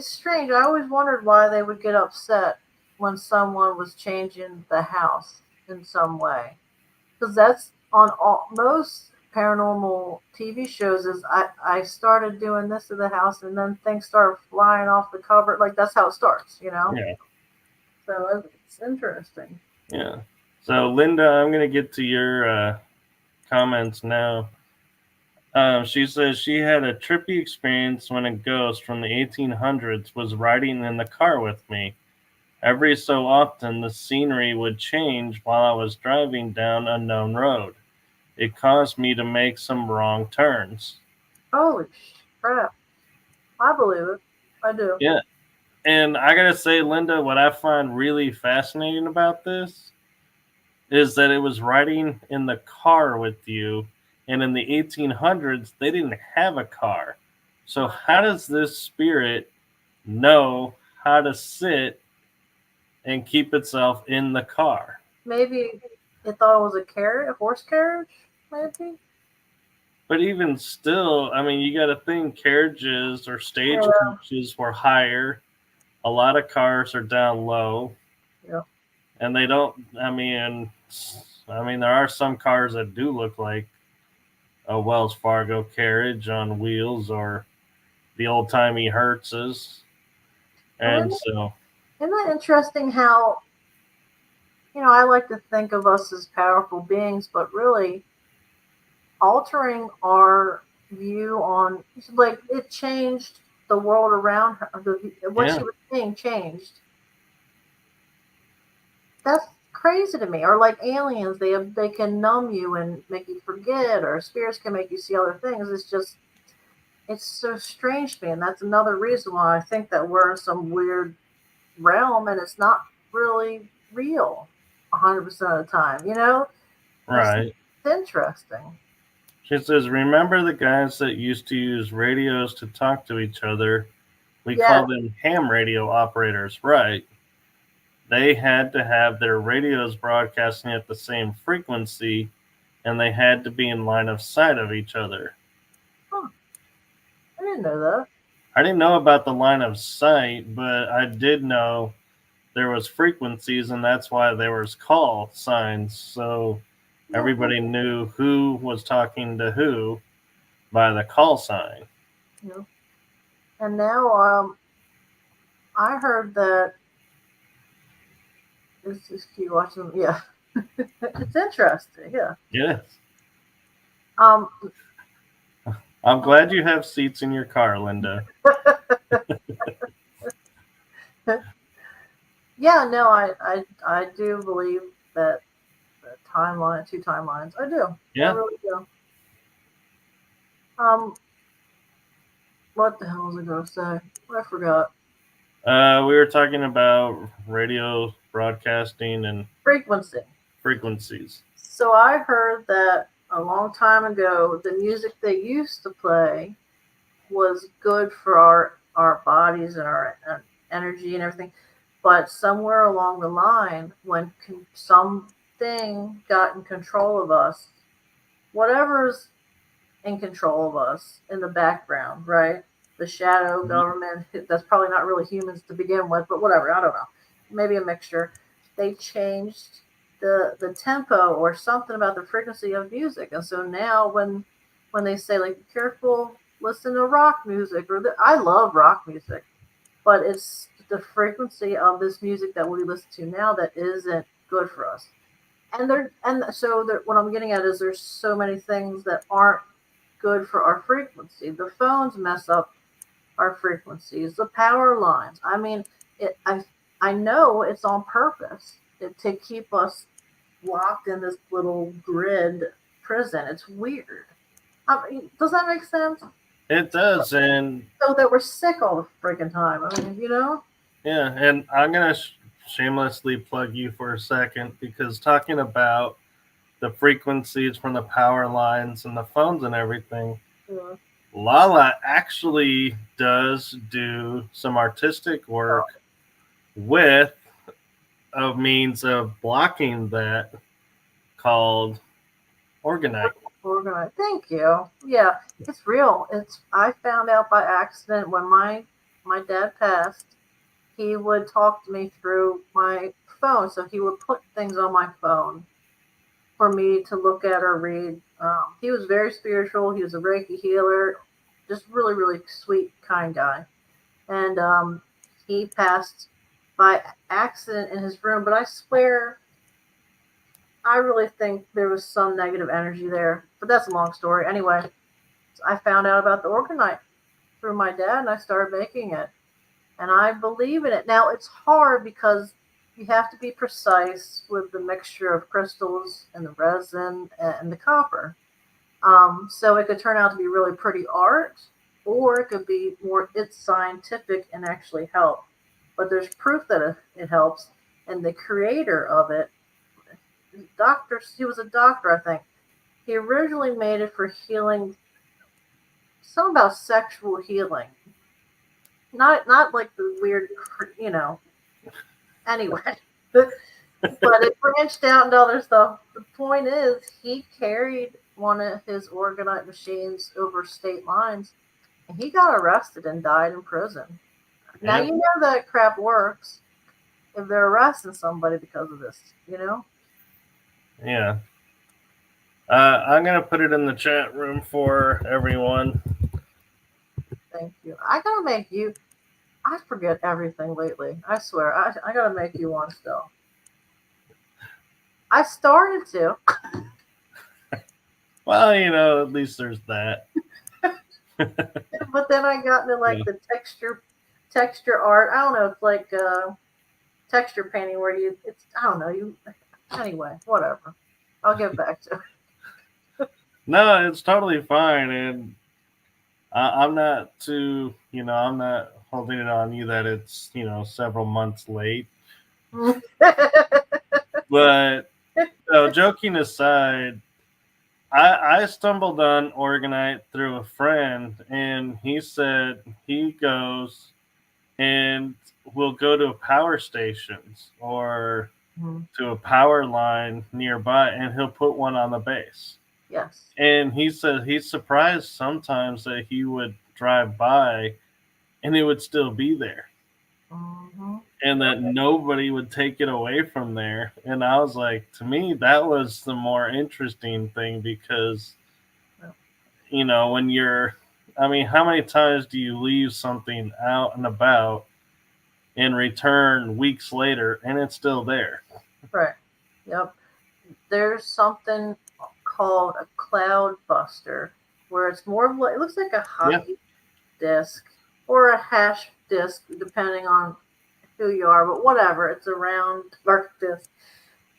strange. I always wondered why they would get upset when someone was changing the house in some way, because that's on most paranormal TV shows. Is I started doing this to the house, and then things start flying off the cover. Like that's how it starts. Yeah. So it's interesting. Yeah. So, Linda, I'm going to get to your comments now. She says she had a trippy experience when a ghost from the 1800s was riding in the car with me. Every so often, the scenery would change while I was driving down a known road. It caused me to make some wrong turns. Holy crap! I believe it. I do. Yeah. And I got to say, Linda, what I find really fascinating about this is that it was riding in the car with you. And in the 1800s, they didn't have a car. So, how does this spirit know how to sit and keep itself in the car? Maybe it thought it was a horse carriage, maybe. But even still, I mean, you got to think carriages or Yeah. stagecoaches were higher. A lot of cars are down low. Yeah. And they don't, there are some cars that do look like a Wells Fargo carriage on wheels or the old timey Hertzes. And so, Isn't that interesting how, I like to think of us as powerful beings, but really altering our view on, like, it changed the world around her. What yeah, she was seeing changed. That's crazy to me. Or like aliens, they can numb you and make you forget, or spirits can make you see other things. It's so strange to me, and that's another reason why I think that we're in some weird realm, and it's not really real 100% of the time. right. It's interesting. She says, remember the guys that used to use radios to talk to each other? We Yeah, call them ham radio operators, right? They had to have their radios broadcasting at the same frequency, and they had to be in line of sight of each other. huh. I didn't know that. I didn't know about the line of sight, but I did know there was frequencies, and that's why there was call signs. So everybody knew who was talking to who by the call sign. Yeah. And now, I heard that. Let's just keep watching. Yeah, it's interesting. Yeah. Yes. Um. I'm glad you have seats in your car, Linda. Yeah. No, I do believe that the timeline, two timelines. I do. I Yeah. really do. Um. What the hell was I going to say? I forgot. We were talking about radio broadcasting and Frequency. frequencies. So I heard that a long time ago, the music they used to play was good for our bodies and our energy and everything. But somewhere along the line, when something got in control of us, whatever's in control of us in the background, right? The shadow government, that's probably not really humans to begin with, but whatever, I don't know. Maybe a mixture. They changed the tempo or something about the frequency of music. And so now when they say like be careful, listen to rock music I love rock music, but it's the frequency of this music that we listen to now that isn't good for us. What I'm getting at is there's so many things that aren't good for our frequency. The phones mess up our frequencies, the power lines. I mean, it, I know it's on purpose to keep us locked in this little grid prison. It's weird. I mean, does that make sense? It does, and So that we're sick all the freaking time. I mean, yeah, and I'm gonna shamelessly plug you for a second because talking about the frequencies from the power lines and the phones and everything, Yeah. LaLa actually does do some artistic work with a means of blocking that called organite. Organized. Thank you. Yeah, it's real. I found out by accident when my dad passed. He would talk to me through my phone, so he would put things on my phone for me to look at or read. He was very spiritual. He was a Reiki healer, just really, really sweet, kind guy. And he passed by accident in his room, but I swear, I really think there was some negative energy there. But that's a long story. Anyway, I found out about the organite through my dad, and I started making it. And I believe in it. Now, it's hard because you have to be precise with the mixture of crystals and the resin and the copper. So it could turn out to be really pretty art, or it could be more it's scientific and actually help. But there's proof that it helps, and the creator of it, he was a doctor, I think. He originally made it for healing, something about sexual healing, not like the weird, you know. Anyway, but it branched out into other stuff. The point is, he carried one of his organite machines over state lines, and he got arrested and died in prison. Now Yeah. you know that crap works if they're arresting somebody because of this. Yeah. I'm gonna put it in the chat room for everyone. Thank you. I gotta make you. I forget everything lately. I swear. I gotta make you one still. I started to. Well, at least there's that. But then I got into like the texture art. I don't know. It's like texture painting where it's I don't know you. Anyway, whatever. I'll get back to it. No, it's totally fine, and I'm not too, I'm not holding it on you that it's, several months late. But joking aside, I stumbled on Organite through a friend, and he said he goes and will go to power stations or to a power line nearby, and he'll put one on the base. Yes. And he said he's surprised sometimes that he would drive by and it would still be there. Mm-hmm. And that nobody would take it away from there. And I was like, to me, that was the more interesting thing because, when how many times do you leave something out and about and return weeks later and it's still there? Right. Yep. There's something called a cloud buster where it's more of like, it looks like a hockey disc or a hash disc, depending on who you are, but whatever. It's a round dark disc.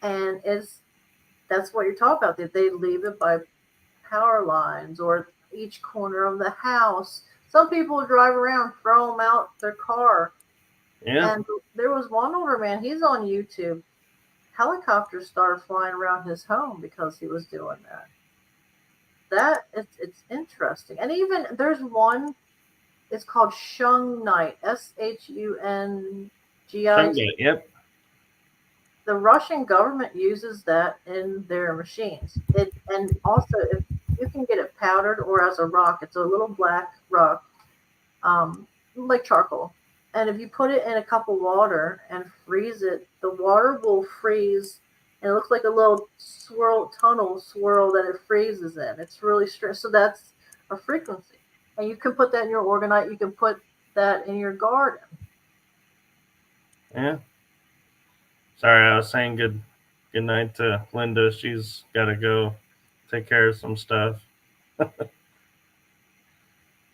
And that's what you're talking about. They leave it by power lines or each corner of the house. Some people drive around, throw them out their car. Yeah. And there was one older man, he's on YouTube. Helicopters started flying around his home because he was doing that. that it's interesting. And even there's one. It's called Shungite. Shungite. Shungite. Yep. The Russian government uses that in their machines. And also if you can get it powdered or as a rock. It's a little black rock, like charcoal. And if you put it in a cup of water and freeze it, the water will freeze, and it looks like a little swirl that it freezes in. It's really strange. So that's a frequency, and you can put that in your orgonite. You can put that in your garden. Yeah. Sorry, I was saying good night to Linda. She's got to go take care of some stuff.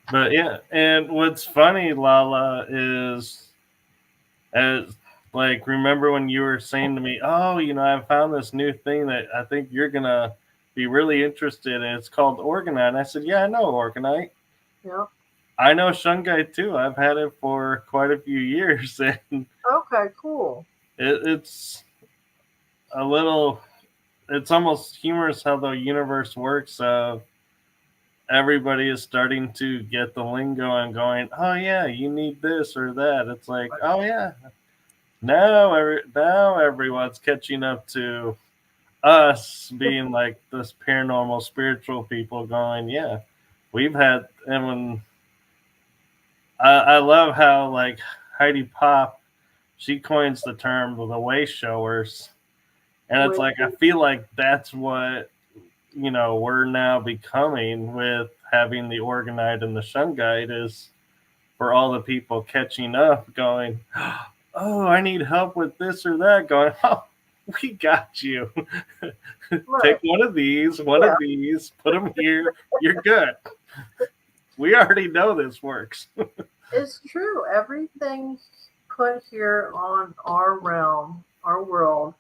But yeah, and what's funny, LaLa, is as like remember when you were saying to me, "Oh, I found this new thing that I think you're gonna be really interested in. It's called orgonite." And I said, "Yeah, I know orgonite. Yeah. I know shungite too. I've had it for quite a few years, and Okay. Cool. it's a little. It's almost humorous how the universe works. Everybody is starting to get the lingo and going, "Oh yeah, you need this or that." It's like, "Oh yeah." Now everyone's catching up to us being like this paranormal spiritual people going, yeah, we've had, and when I love how like Heidi Pop, she coins the term the way showers, and it's With like I feel like that's what we're now becoming with having the orgonite and the shungite is for all the people catching up going, oh, I need help with this or that, going, oh, we got you. Take right. one of these, Yeah. put them here. You're good. We already know this works. It's true. Everything put here on our realm, our world,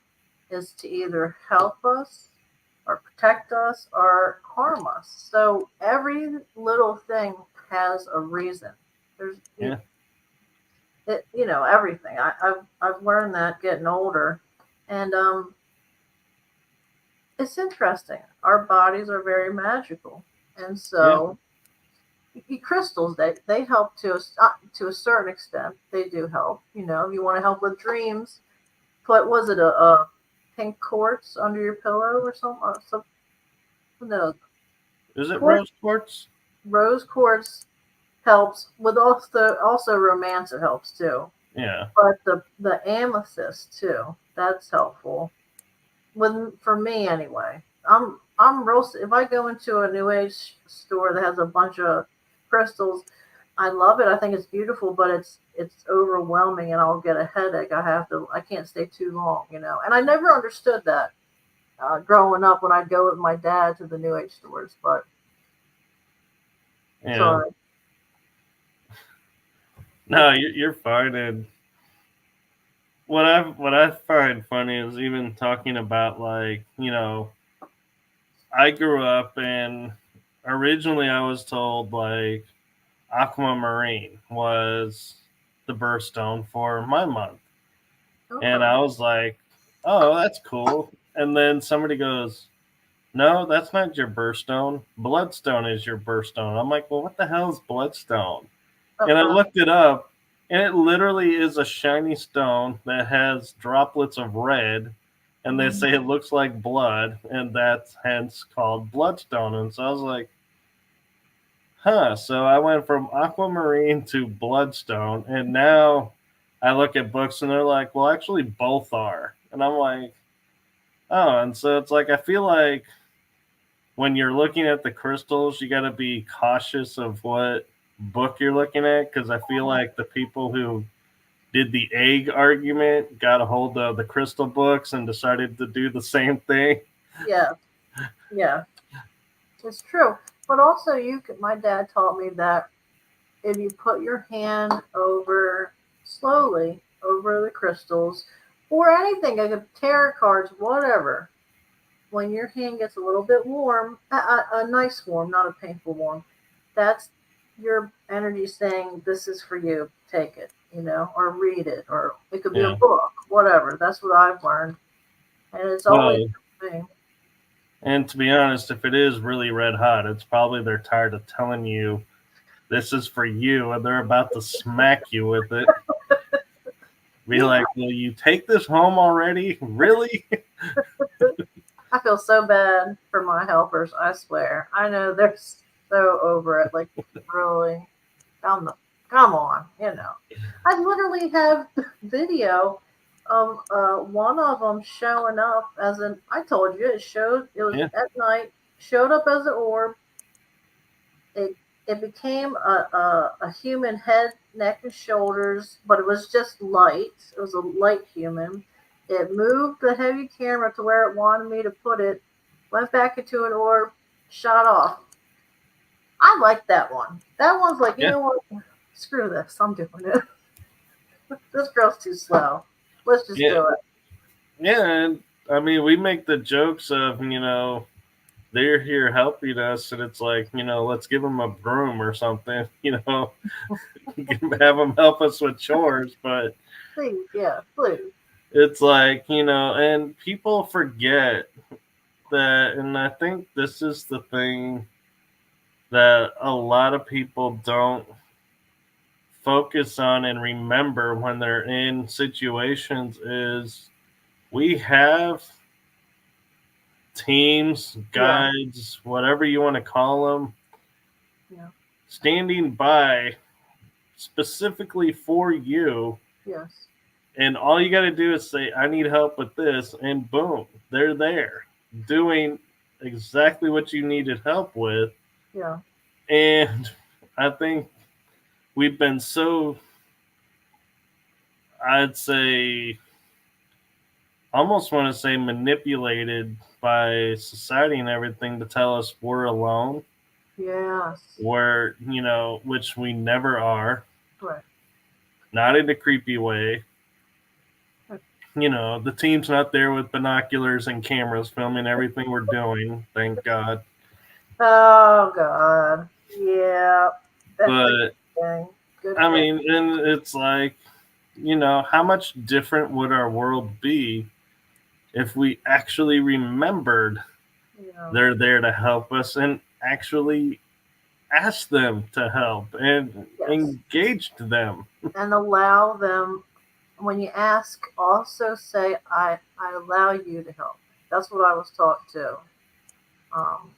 is to either help us or protect us or harm us. So every little thing has a reason. There's Yeah, everything. I've learned that getting older, and it's interesting. Our bodies are very magical, and yeah. so crystals they help to a certain extent. They do help. If you want to help with dreams, put was it a pink quartz under your pillow or some no Is it quartz rose quartz? rose quartz helps with also romance. It helps too, Yeah, but the amethyst too, that's helpful with for me anyway. I'm real. If I go into a new age store that has a bunch of crystals, I love it. I think it's beautiful, but it's overwhelming, and I'll get a headache. I can't stay too long. And I never understood that growing up when I'd go with my dad to the new age stores. But yeah. sorry, No, you're fine. And what I find funny is even talking about like I grew up and originally I was told like aquamarine was the birthstone for my month. And okay, I was like, oh, that's cool. And then somebody goes, no, that's not your birthstone. Bloodstone is your birthstone. I'm like, well, what the hell is bloodstone? And I uh-uh. looked it up, and it literally is a shiny stone that has droplets of red. And they Mhm. say it looks like blood, and that's hence called bloodstone. And so I was like, huh. So I went from aquamarine to bloodstone, and now I look at books and they're like, well, actually, both are. And I'm like, oh. And so it's like, I feel like when you're looking at the crystals, you got to be cautious of what book you're looking at because I feel like the people who did the egg argument got a hold of the crystal books and decided to do the same thing. Yeah, yeah, it's true. But also, my dad taught me that if you put your hand over slowly over the crystals or anything, like tarot cards, whatever, when your hand gets a little bit warm, a nice warm, not a painful warm, that's your energy saying, this is for you, take it, or read it, or it could be a Yeah. book, whatever. That's what I've learned. And it's always Well, a thing. And to be honest, if it is really red hot, it's probably they're tired of telling you this is for you and they're about to smack you with it. Be Yeah, like, will you take this home already? Really? I feel so bad for my helpers. I swear. I know they're so over it. Like, really, come, come on, you know. I literally have video of one of them showing up as an. I told you it showed. It was Yeah, at night. Showed up as an orb. It became a human head, neck, and shoulders, but it was just light. It was a light human. It moved the heavy camera to where it wanted me to put it, went back into an orb, shot off. I like that one. That one's like, you yeah, know what? Screw this. I'm doing it. This girl's too slow. Let's just yeah, do it. yeah. And I mean, we make the jokes of, they're here helping us, and it's like, let's give them a broom or something, have them help us with chores. But Please, yeah, please. it's like, and people forget that, and I think this is the thing that a lot of people don't focus on and remember when they're in situations is we have teams, Yeah, guides, whatever you want to call them, yeah, standing by specifically for you. yes, And all you got to do is say, I need help with this. And boom, they're there doing exactly what you needed help with. yeah, And I think we've been so, I'd say, almost want to say manipulated by society and everything to tell us we're alone, yes. where, which we never are, Right. not in a creepy way. The team's not there with binoculars and cameras filming everything we're doing, thank God. Oh God. Yeah. That's a But good thing. Good I thing. mean, and it's like, how much different would our world be if we actually remembered Yeah. they're there to help us and actually asked them to help and Yes. engaged them? And allow them when you ask, also say, I allow you to help. That's what I was taught too. Um,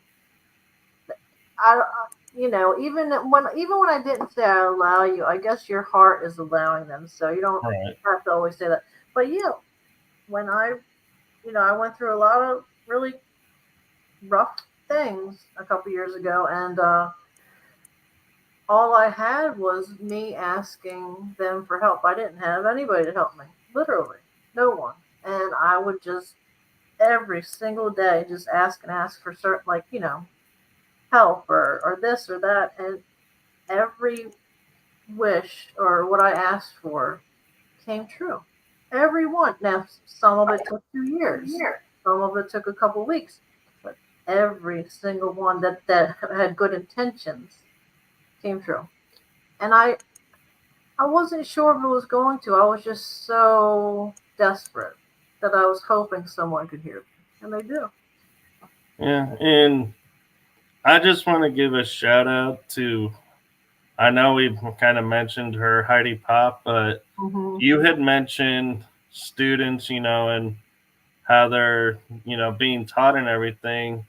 even when I didn't say I allow you, I guess your heart is allowing them. So you don't Right. have to always say that. But when I went through a lot of really rough things a couple years ago, and all I had was me asking them for help. I didn't have anybody to help me, literally, no one. And I would just every single day just ask and ask for certain, like, help or this or that, and every wish or what I asked for came true. Every one. Now, some of it took 2 years, some of it took a couple weeks, but every single one that had good intentions came true. And I wasn't sure if it was going to. I was just so desperate that I was hoping someone could hear me, and they do. Yeah. And I just want to give a shout out to, I know we've kind of mentioned her, Heidi Pop, but Hmm. you had mentioned students, and how they're, being taught and everything.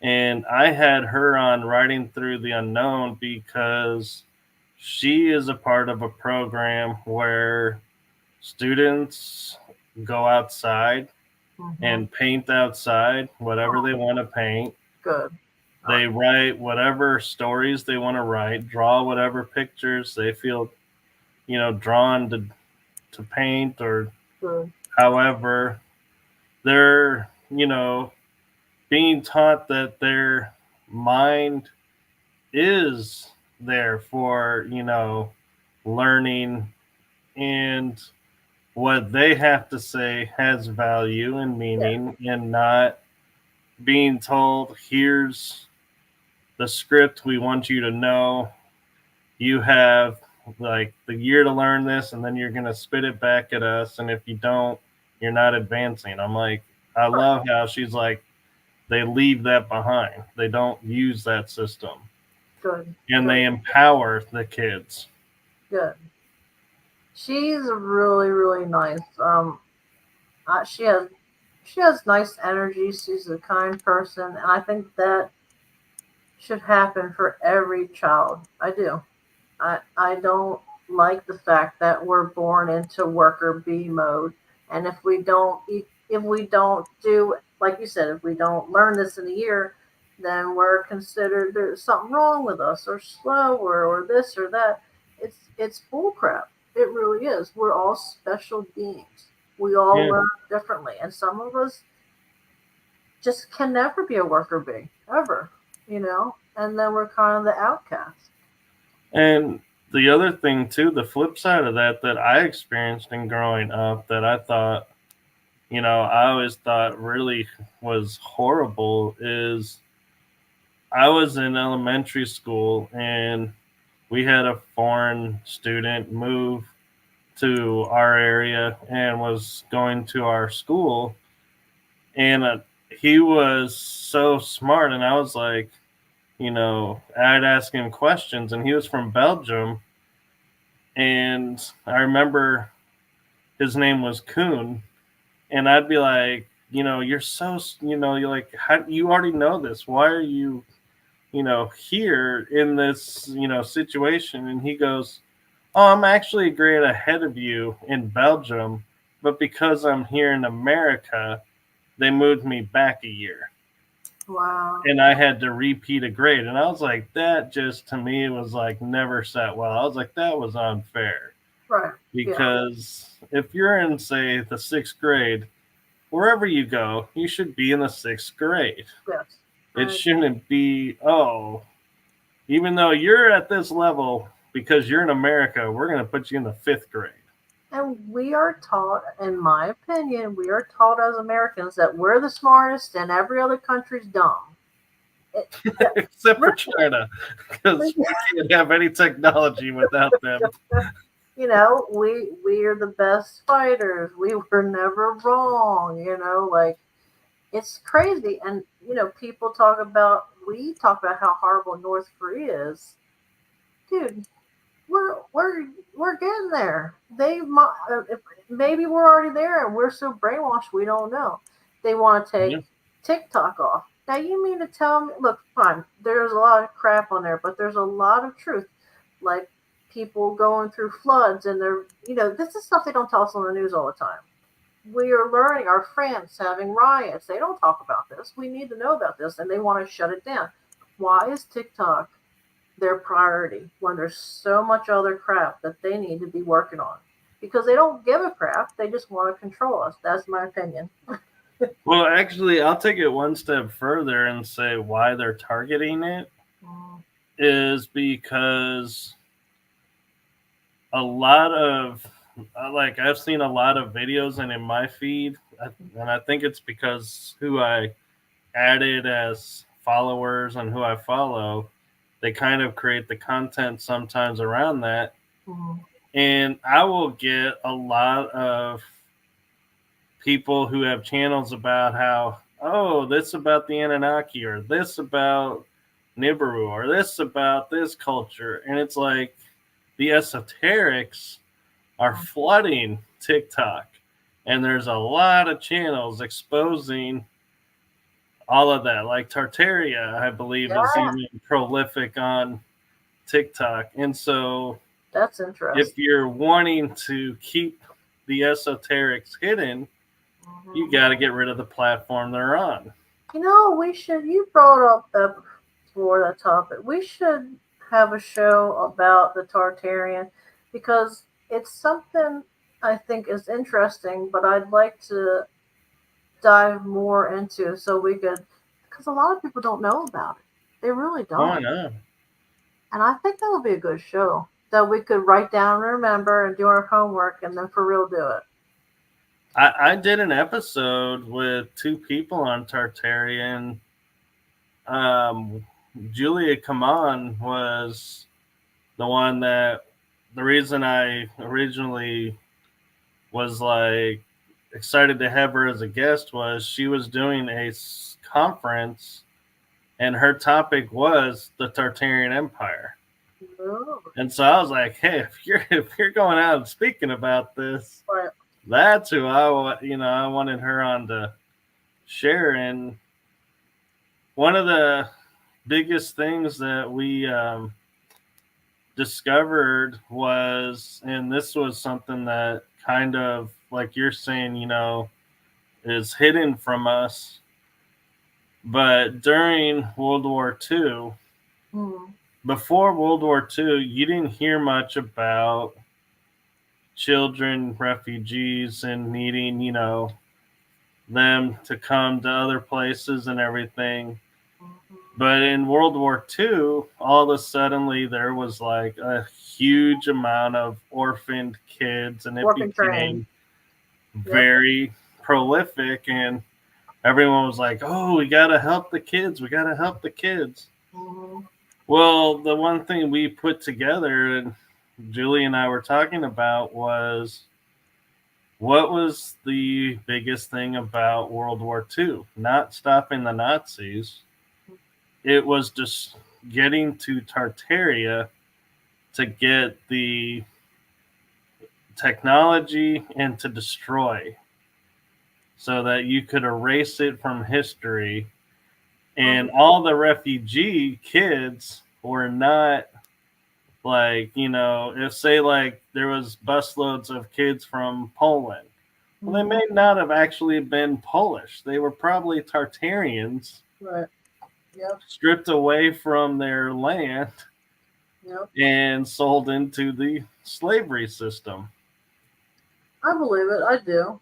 And I had her on Writing Through the Unknown because she is a part of a program where students go outside Hmm. and paint outside whatever they want to paint. Good. They write whatever stories they want to write, draw whatever pictures they feel, drawn to paint, or Good. however they're, being taught that their mind is there for, learning, and what they have to say has value and Yeah. meaning, and not being told, here's the script we want you to know. You have like the year to learn this, and then you're going to spit it back at us. And if you don't, you're not advancing. I'm like, I Right. love how she's like, they leave that behind. They don't use that system, Good. and Good. they empower the kids. Good. She's really, really nice. She has nice energy. She's a kind person, and I think that should happen for every child. I do. I don't like the fact that we're born into worker bee mode, and if we don't do, like you said, if we don't learn this in a year, then we're considered there's something wrong with us, or slow, or this or that. It's bullcrap. It really is. We're all special beings. We all Yeah, learn differently, and some of us just can never be a worker bee ever, and then we're kind of the outcast. and the other thing too, the flip side of that that I experienced in growing up, that I thought, I always thought really was horrible, is I was in elementary school and we had a foreign student move to our area and was going to our school, and he was so smart, and I was like, I'd ask him questions, and he was from Belgium, and I remember his name was Kuhn, and I'd be like, you're so, you're like, how, you already know this, why are you, here in this, situation? And he goes, oh, I'm actually a grade ahead of you in Belgium, but because I'm here in America, they moved me back a year. Wow. And I had to repeat a grade. And I was like, that just to me was like never sat well. I was like, that was unfair. Right. Yeah. Because if you're in, say, the sixth grade, wherever you go, you should be in the sixth grade. Yes. It shouldn't be, oh, even though you're at this level, because you're in America, we're going to put you in the fifth grade. And we are taught, in my opinion, we are taught as Americans that we're the smartest and every other country's dumb. Except for China, because we can't have any technology without them. We are the best fighters. We were never wrong. Like it's crazy. And we talk about how horrible North Korea is, dude. We're getting there. Maybe we're already there, and we're so brainwashed we don't know. They want to take Yeah. TikTok off. Now you mean to tell me? Look, fine. There's a lot of crap on there, but there's a lot of truth. Like people going through floods, and this is stuff they don't tell us on the news all the time. We are learning. Our France having riots. They don't talk about this. We need to know about this, and they want to shut it down. Why is TikTok their priority when there's so much other crap that they need to be working on? Because they don't give a crap. They just want to control us. That's my opinion. Well, actually, I'll take it one step further and say why they're targeting it is because a lot of, like, I've seen a lot of videos and in my feed, and I think it's because who I added as followers and who I follow, they kind of create the content sometimes around that. And I will get a lot of people who have channels about how, oh, this about the Anunnaki, or this about Nibiru, or this about this culture. And it's like the esoterics are flooding TikTok. And there's a lot of channels exposing all of that. Like Tartaria, I believe, is even prolific on TikTok. And so that's interesting. If you're wanting to keep the esoterics hidden, you got to get rid of the platform they're on. You brought up before that topic. We should have a show about the Tartarian because it's something I think is interesting, but I'd like to dive more into so we could, because a lot of people don't know about it. They really don't. Oh, I know. And I think that would be a good show that we could write down and remember and do our homework and then for real do it. I did an episode with two people on Tartarian. Julia Kaman was the one that, the reason I originally was like, excited to have her as a guest was she was doing a conference, and her topic was the Tartarian Empire. Oh, And so I was like, hey, if you're going out and speaking about this, right. that's who I wanted her on to share. And one of the biggest things that we discovered was, and this was something that kind of, like you're saying, is hidden from us. But during World War II, Mm. before World War II, you didn't hear much about children, refugees, and needing, them to come to other places and everything. Mhm. But in World War II, all of a suddenly there was like a huge amount of orphaned kids, and it Orphan train. became Yep. very prolific. And everyone was like, "Oh, we gotta help the kids! We gotta help the kids!" Mm-hmm. Well, the one thing we put together, and Julie and I were talking about, was what was the biggest thing about World War II? Not stopping the Nazis. It was just getting to Tartaria to get the technology and to destroy so that you could erase it from history. And all the refugee kids were not like, if say like there was busloads of kids from Poland. Well, they may not have actually been Polish. They were probably Tartarians, Right. Yep. stripped away from their land Yep. and sold into the slavery system. I believe it. I do.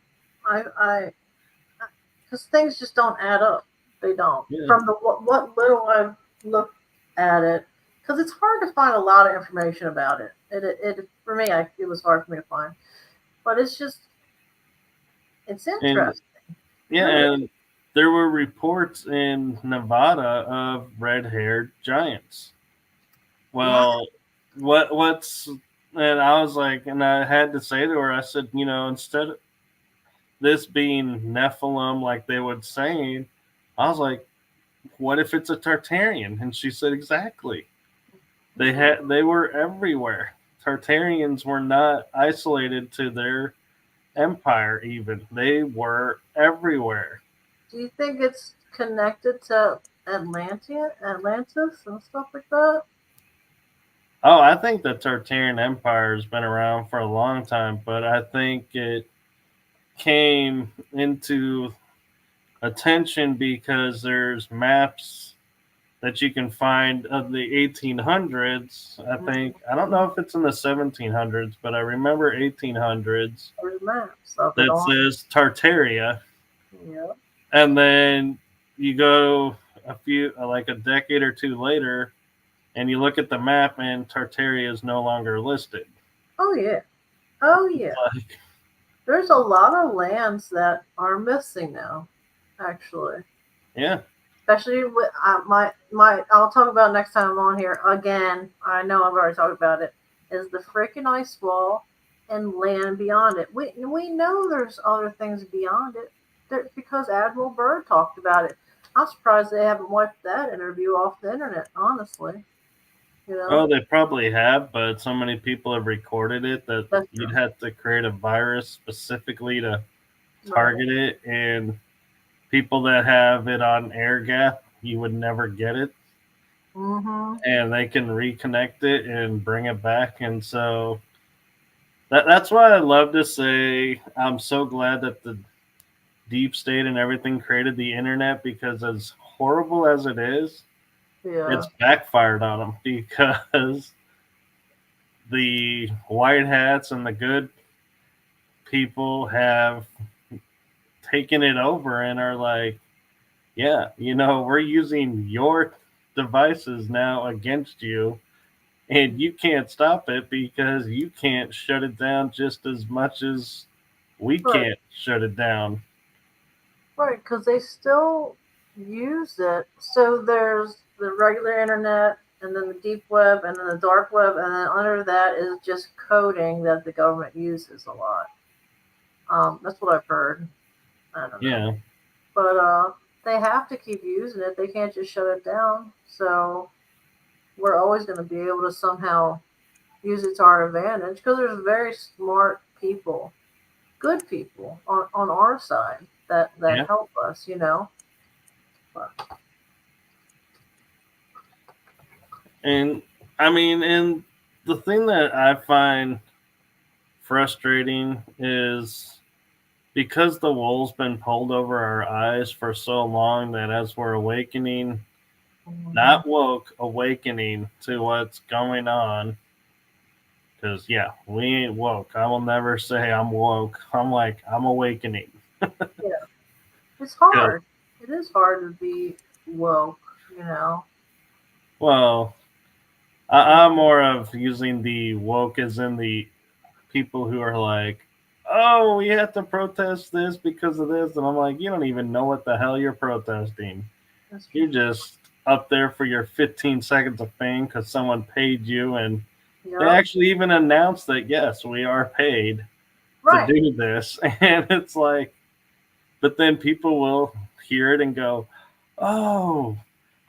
Because things just don't add up. They don't. Yeah. From the what little I've looked at it, because it's hard to find a lot of information about it. It for me, it was hard for me to find. But it's And interesting. yeah, Really. and there were reports in Nevada of red-haired giants. What? Well, what's and I was like, and I had to say to her, I said, instead of this being Nephilim, like they would say, I was like, what if it's a Tartarian? And she said, exactly. They were everywhere. Tartarians were not isolated to their empire even. They were everywhere. Do you think it's connected to Atlantis and stuff like that? Oh, I think the Tartarian Empire has been around for a long time, but I think it came into attention because there's maps that you can find of the 1800s. I think, I don't know if it's in the 1700s, but I remember 1800s There's maps of it that all. says Tartaria. Yeah. And then you go like a decade or two later, and you look at the map, and Tartaria is no longer listed. Oh yeah. Oh yeah. Like, There's a lot of lands that are missing now, actually. yeah. Especially with my. I'll talk about next time I'm on here again. I know I've already talked about it. Is the freaking ice wall and land beyond it? We know there's other things beyond it. Because Admiral Byrd talked about it. I'm surprised they haven't wiped that interview off the internet. Honestly, you know. Oh, they probably have, but so many people have recorded it that That's you'd true. have to create a virus specifically to Right. target it. And people that have it on air gap, you would never get it. Mm-hmm. And they can reconnect it and bring it back. And so that's why I love to say I'm so glad that the deep state and everything created the internet, because as horrible as it is, Yeah. it's backfired on them because the white hats and the good people have taken it over and are like, yeah, we're using your devices now against you, and you can't stop it because you can't shut it down just as much as we Right. can't shut it down. Right. Because they still use it. So there's the regular internet, and then the deep web, and then the dark web, and then under that is just coding that the government uses a lot. That's what I've heard. I don't know. Yeah. But they have to keep using it. They can't just shut it down. So we're always going to be able to somehow use it to our advantage because there's very smart people, good people on our side that Yeah. help us, you know. But, And I mean, and the thing that I find frustrating is because the wool's been pulled over our eyes for so long that as we're awakening, mhm. not woke, awakening to what's going on. Because, yeah, we ain't woke. I will never say I'm woke. I'm like, I'm awakening. Yeah, it's 'Cause, hard. It is hard to be woke, you know. well, And I'm more of using the woke as in the people who are like, oh, we have to protest this because of this. And I'm like, you don't even know what the hell you're protesting. that's You're just up there for your 15 seconds of fame because someone paid you. And they yep, actually even announced that, yes, we are paid to right. do this. And it's like, but then people will hear it and go, oh,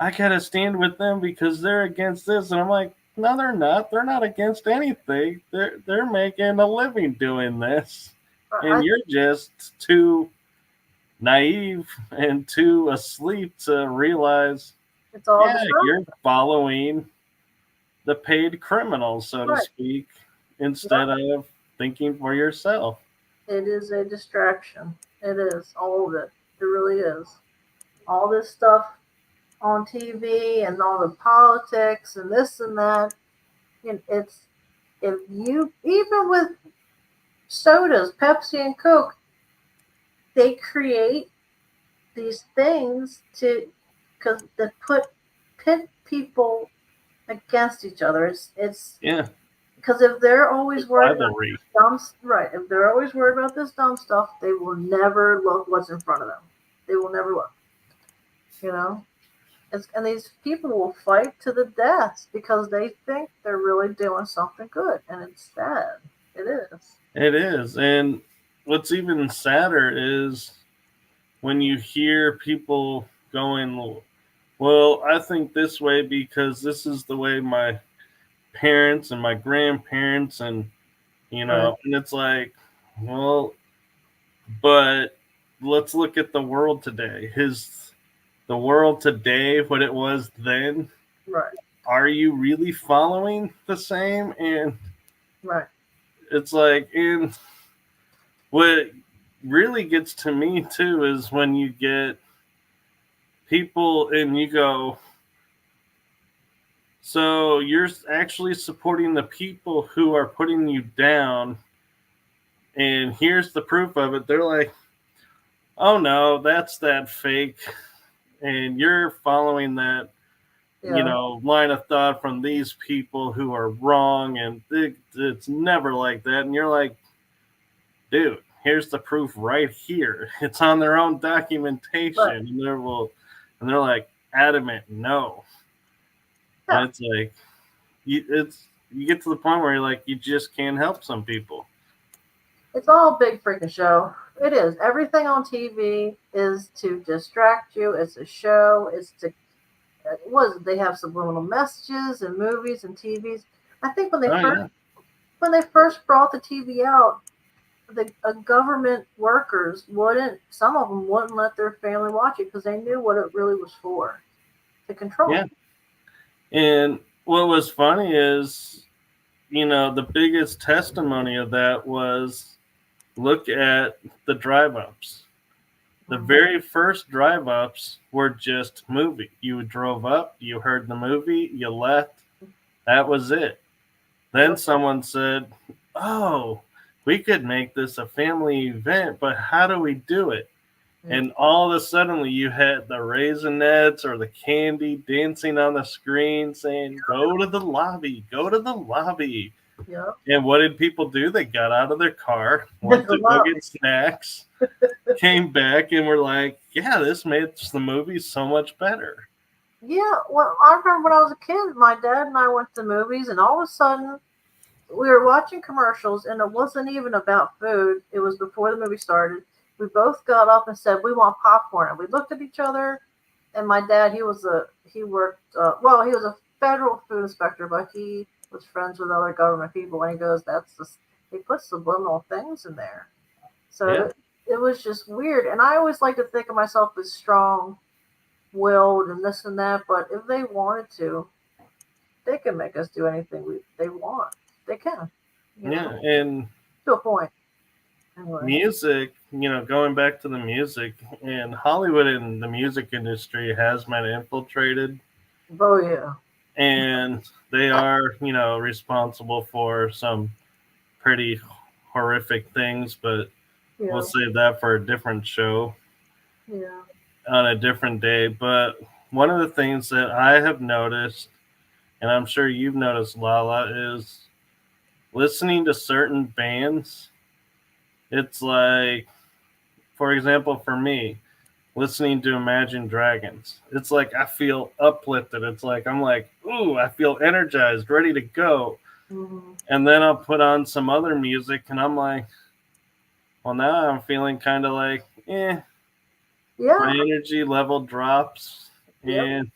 I got to stand with them because they're against this. And I'm like, no, they're not. They're not against anything. They're making a living doing this. And I you're just too naive and too asleep to realize, it's all yeah, distraction. you're following the paid criminals, so to Right. speak, instead Yep. of thinking for yourself. It is a distraction. It is all of it. It really is. All this stuff on TV and all the politics and this and that. It's if you even with sodas, Pepsi and Coke, they create these things to because they pit people against each other. It's Yeah, because if they're the always worried about rivalry. dumb right, if they're always worried about this dumb stuff, they will never look what's in front of them. They will never look. You know, and these people will fight to the death because they think they're really doing something good, and it's sad. It is. It is. And what's even sadder is when you hear people going, well, I think this way because this is the way my parents and my grandparents Right. and it's like, well, but let's look at the world today. Is the world today what it was then? Right. Are you really following the same? And Right. it's like, and what really gets to me too is when you get people and you go, so you're actually supporting the people who are putting you down, and here's the proof of it. They're like, oh no, that's that fake, and you're following that, Yeah. line of thought from these people who are wrong, and it's never like that. And you're like, dude, here's the proof right here. It's on their own documentation, Right. and they're like adamant no, and Yeah. it's like you get to the point where you're like you just can't help some people. It's all a big freaking show. It is. Everything on TV is to distract you. It's a show. It's to was they have subliminal messages in movies and TVs. I think Oh yeah, when they first brought the TV out, the government workers wouldn't. Some of them wouldn't let their family watch it because they knew what it really was for to control. yeah. And what was funny is, the biggest testimony of that was look at the drive ups. The Mhm. very first drive ups were just movie. You drove up, you heard the movie, you left. That was it. Then Yep. someone said, oh, we could make this a family event, but how do we do it? Mm. And all of a sudden, you had the raisinets or the candy dancing on the screen saying, go to the lobby, go to the lobby. Yep. And what did people do? They got out of their car, The went to go lobby. get snacks, came back, and were like, yeah, this makes the movie so much better. Yeah. Well, I remember when I was a kid, my dad and I went to the movies, and all of a sudden we were watching commercials, and it wasn't even about food. It was before the movie started. We both got up and said we want popcorn, and we looked at each other. And my dad, he worked well, he was a federal food inspector, but he was friends with other government people, and he goes, "That's just they put subliminal things in there." So Yeah. it was just weird. And I always like to think of myself as strong willed and this and that, but if they wanted to, they can make us do anything they want. They can, you Yeah. know, And to a point. Anyway. music, going back to the music, and Hollywood and the music industry has been infiltrated, Oh yeah. and they are, responsible for some pretty horrific things, but we'll Yeah. save that for a different show Yeah. on a different day. But one of the things that I have noticed, and I'm sure you've noticed, Lala, is listening to certain bands. It's like, for example, for me, listening to Imagine Dragons, it's like I feel uplifted. It's like I'm like, ooh, I feel energized, ready to go. Hmm. And then I'll put on some other music, and I'm like, well, now I'm feeling kind of like, my Yeah. energy level drops. Yep. And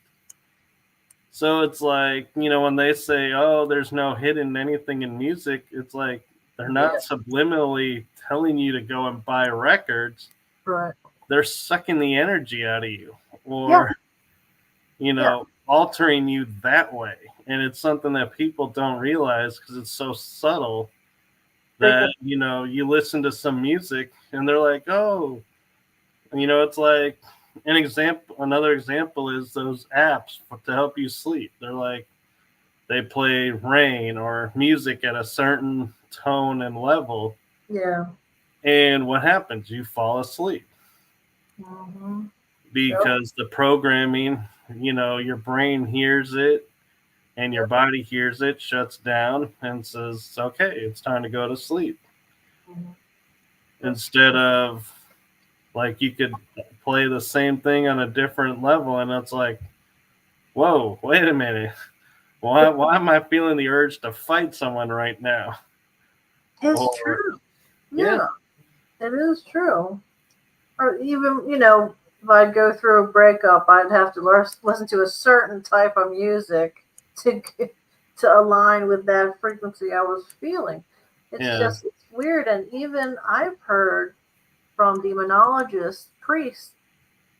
so it's like, when they say, oh, there's no hidden anything in music, it's like they're not Yeah. subliminally telling you to go and buy records. Right. They're sucking the energy out of you, Yeah. or, Yeah. altering you that way. And it's something that people don't realize because it's so subtle They that, can. you listen to some music and they're like, oh, it's like another example is those apps to help you sleep. They're like, they play rain or music at a certain tone and level. Yeah. And what happens? You fall asleep Hmm. Yep. because the programming, your brain hears it and your Yep. body hears it, shuts down, and says, okay, it's time to go to sleep. Hmm. That's Instead of, like, you could play the same thing on a different level, and it's like, whoa, wait a minute. Why am I feeling the urge to fight someone right now? it's Or, true. yeah, Yeah, it is true. Or even, if I'd go through a breakup, I'd have to listen to a certain type of music to to align with that frequency I was feeling. yeah, It's weird, and even I've heard from demonologists, priests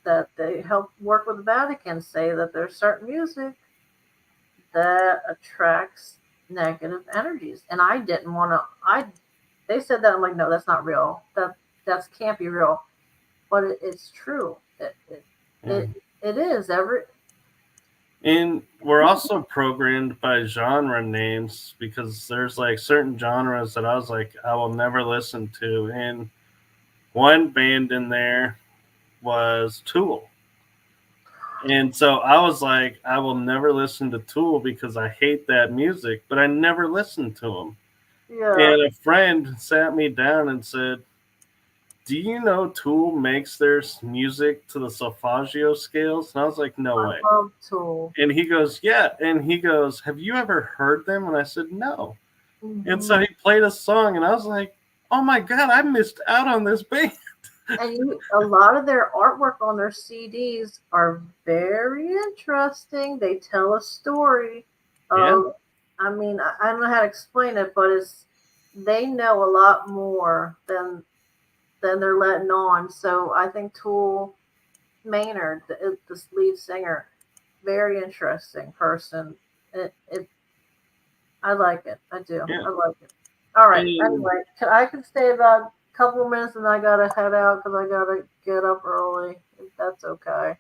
that they help work with the Vatican say that there's certain music that attracts negative energies, and I didn't want to. I They said that, I'm like, no, that's not real. That can't be real, but it's true. yeah. It it is every. And we're also programmed by genre names because there's like certain genres that I was like, I will never listen to. And one band in there was Tool. And so I was like, I will never listen to Tool because I hate that music, but I never listened to them. Yeah, And a friend sat me down and said, do you know Tool makes their music to the solfeggio scales? And I was like, no I way. love Tool. And he goes, yeah. And he goes, have you ever heard them? And I said, no. And Hmm. so he played a song, and I was like, oh my God, I missed out on this band. And a lot of their artwork on their CDs are very interesting. They tell a story Yeah. of, I mean, I don't know how to explain it, but they know a lot more than they're letting on. So I think Tool Maynard, the lead singer, very interesting person. It I like it. I do. Yeah. I like it. All right. And Anyway, I can stay about a couple of minutes, and I gotta head out because I gotta get up early. If that's okay.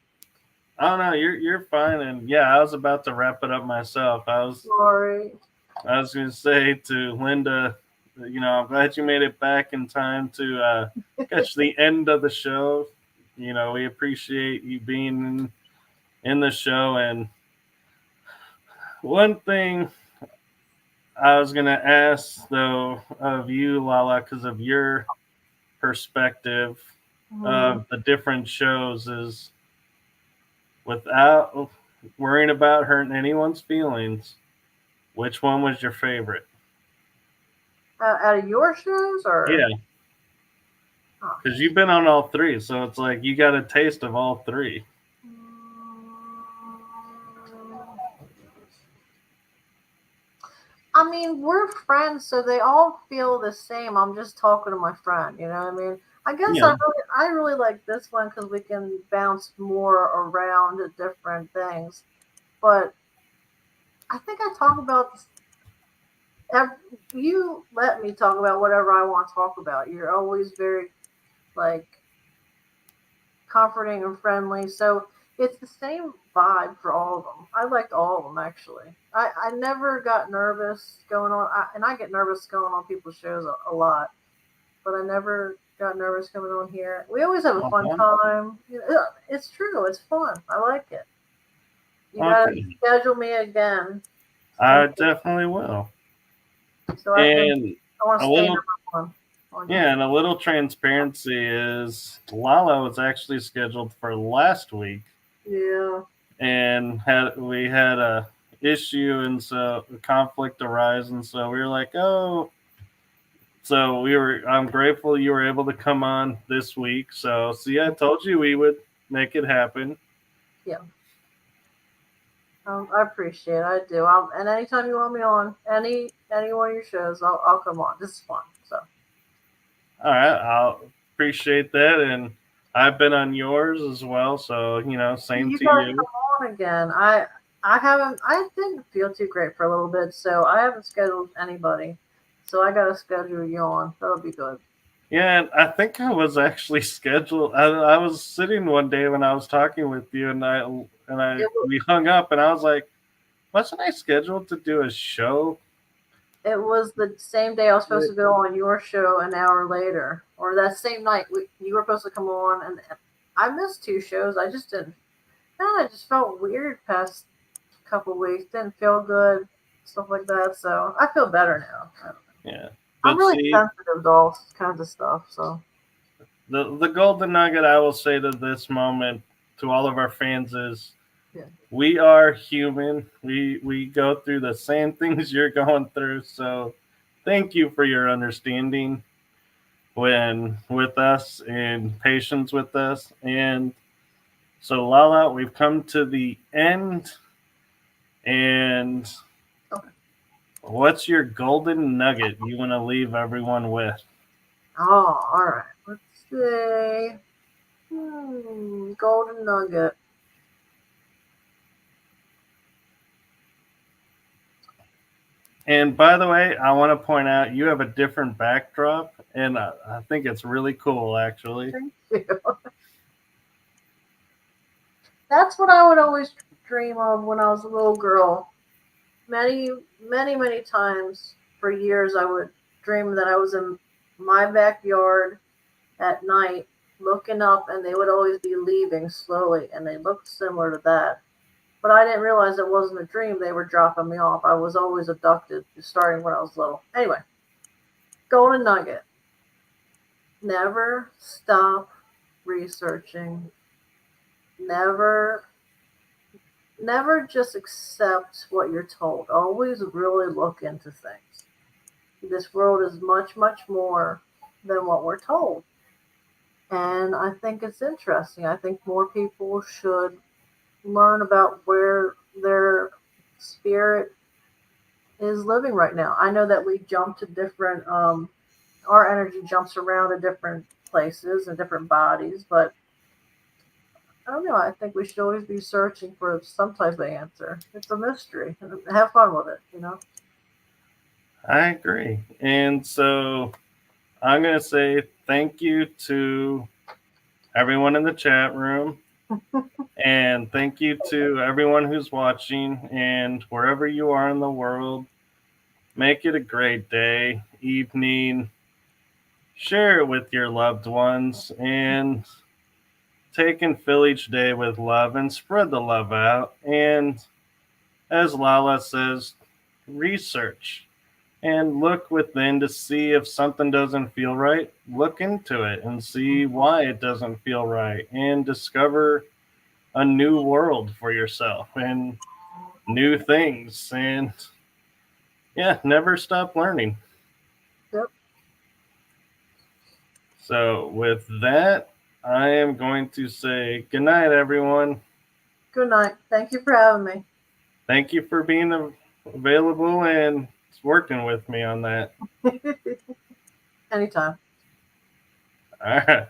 oh no, you're fine. And yeah, I was about to wrap it up myself. Sorry. I was going to say to Linda, I'm glad you made it back in time to catch the end of the show. We appreciate you being in the show. And one thing I was going to ask, though, of you, Lala, because of your perspective Hmm. of the different shows, is without worrying about hurting anyone's feelings, which one was your favorite? Out of your shows, or Yeah, oh. because you've been on all three, so it's like you got a taste of all three. I mean, we're friends, so they all feel the same. I'm just talking to my friend, you know what I mean? I guess Yeah, I really like this one because we can bounce more around to different things. But I think I talk about you let me talk about whatever I want to talk about. You're always very like comforting and friendly. So it's the same vibe for all of them. I liked all of them actually. I never got nervous going on, and I get nervous going on people's shows a lot, but I never got nervous coming on here. We always have a fun uh-huh. time. It's true. It's fun. I like it. You gotta Okay, schedule me again, and I definitely will. so And I want a to stay little, number one on you. yeah, and a little transparency is LaLa was actually scheduled for last week, Yeah. and we had a issue, and so a conflict arose, and so we were like, oh, so I'm grateful you were able to come on this week. So see, I told you we would make it happen. Yeah. I appreciate it. I do. And anytime you want me on any one of your shows, I'll come on. This is fun. So All right, I'll appreciate that, and I've been on yours as well. So same you to gotta you. come on again. I didn't feel too great for a little bit, so I haven't scheduled anybody. So I gotta schedule you on. That'll be good. Yeah, and I think I was actually scheduled. I was sitting one day when I was talking with you, and It was, we hung up, and I was like, wasn't I scheduled to do a show? it was the same day I was supposed to go on your show an hour later, or that same night you were supposed to come on, and I missed two shows. I just didn't. I just felt weird past couple weeks. Didn't feel good, stuff like that. So I feel better now. Yeah, I'm but really see, sensitive to all kinds of stuff. So the golden nugget I will say to this moment to all of our fans is yeah, we are human. We go through the same things you're going through. So thank you for your understanding when with us and patience with us. And so LaLa, we've come to the end. And okay. what's your golden nugget you want to leave everyone with? Oh, all right. Let's see. Golden nugget. And by the way, I want to point out you have a different backdrop, and I think it's really cool, actually. Thank you. That's what I would always dream of when I was a little girl. Many, many times for years, I would dream that I was in my backyard at night looking up, and they would always be leaving slowly, and they looked similar to that. But I didn't realize it wasn't a dream. They were dropping me off. I was always abducted starting when I was little. Anyway, golden nugget. Never stop researching. Never never just accept what you're told. Always really look into things. This world is much more than what we're told. And I think it's interesting. I think more people should learn about where their spirit is living right now. I know that we jump to different, our energy jumps around to different places and different bodies, but I don't know. I think we should always be searching for some type of answer. It's a mystery. And have fun with it. I agree. And so I'm going to say thank you to everyone in the chat room. And thank you to everyone who's watching. And wherever you are in the world, make it a great day, evening. Share it with your loved ones. And take and fill each day with love and spread the love out. And as LaLa says, research and look within to see if something doesn't feel right. Look into it and see why it doesn't feel right and discover a new world for yourself and new things. And yeah, never stop learning. Yep. So with that, I am going to say good night, everyone. Good night. Thank you for having me. Thank you for being available and working with me on that. Anytime. All right.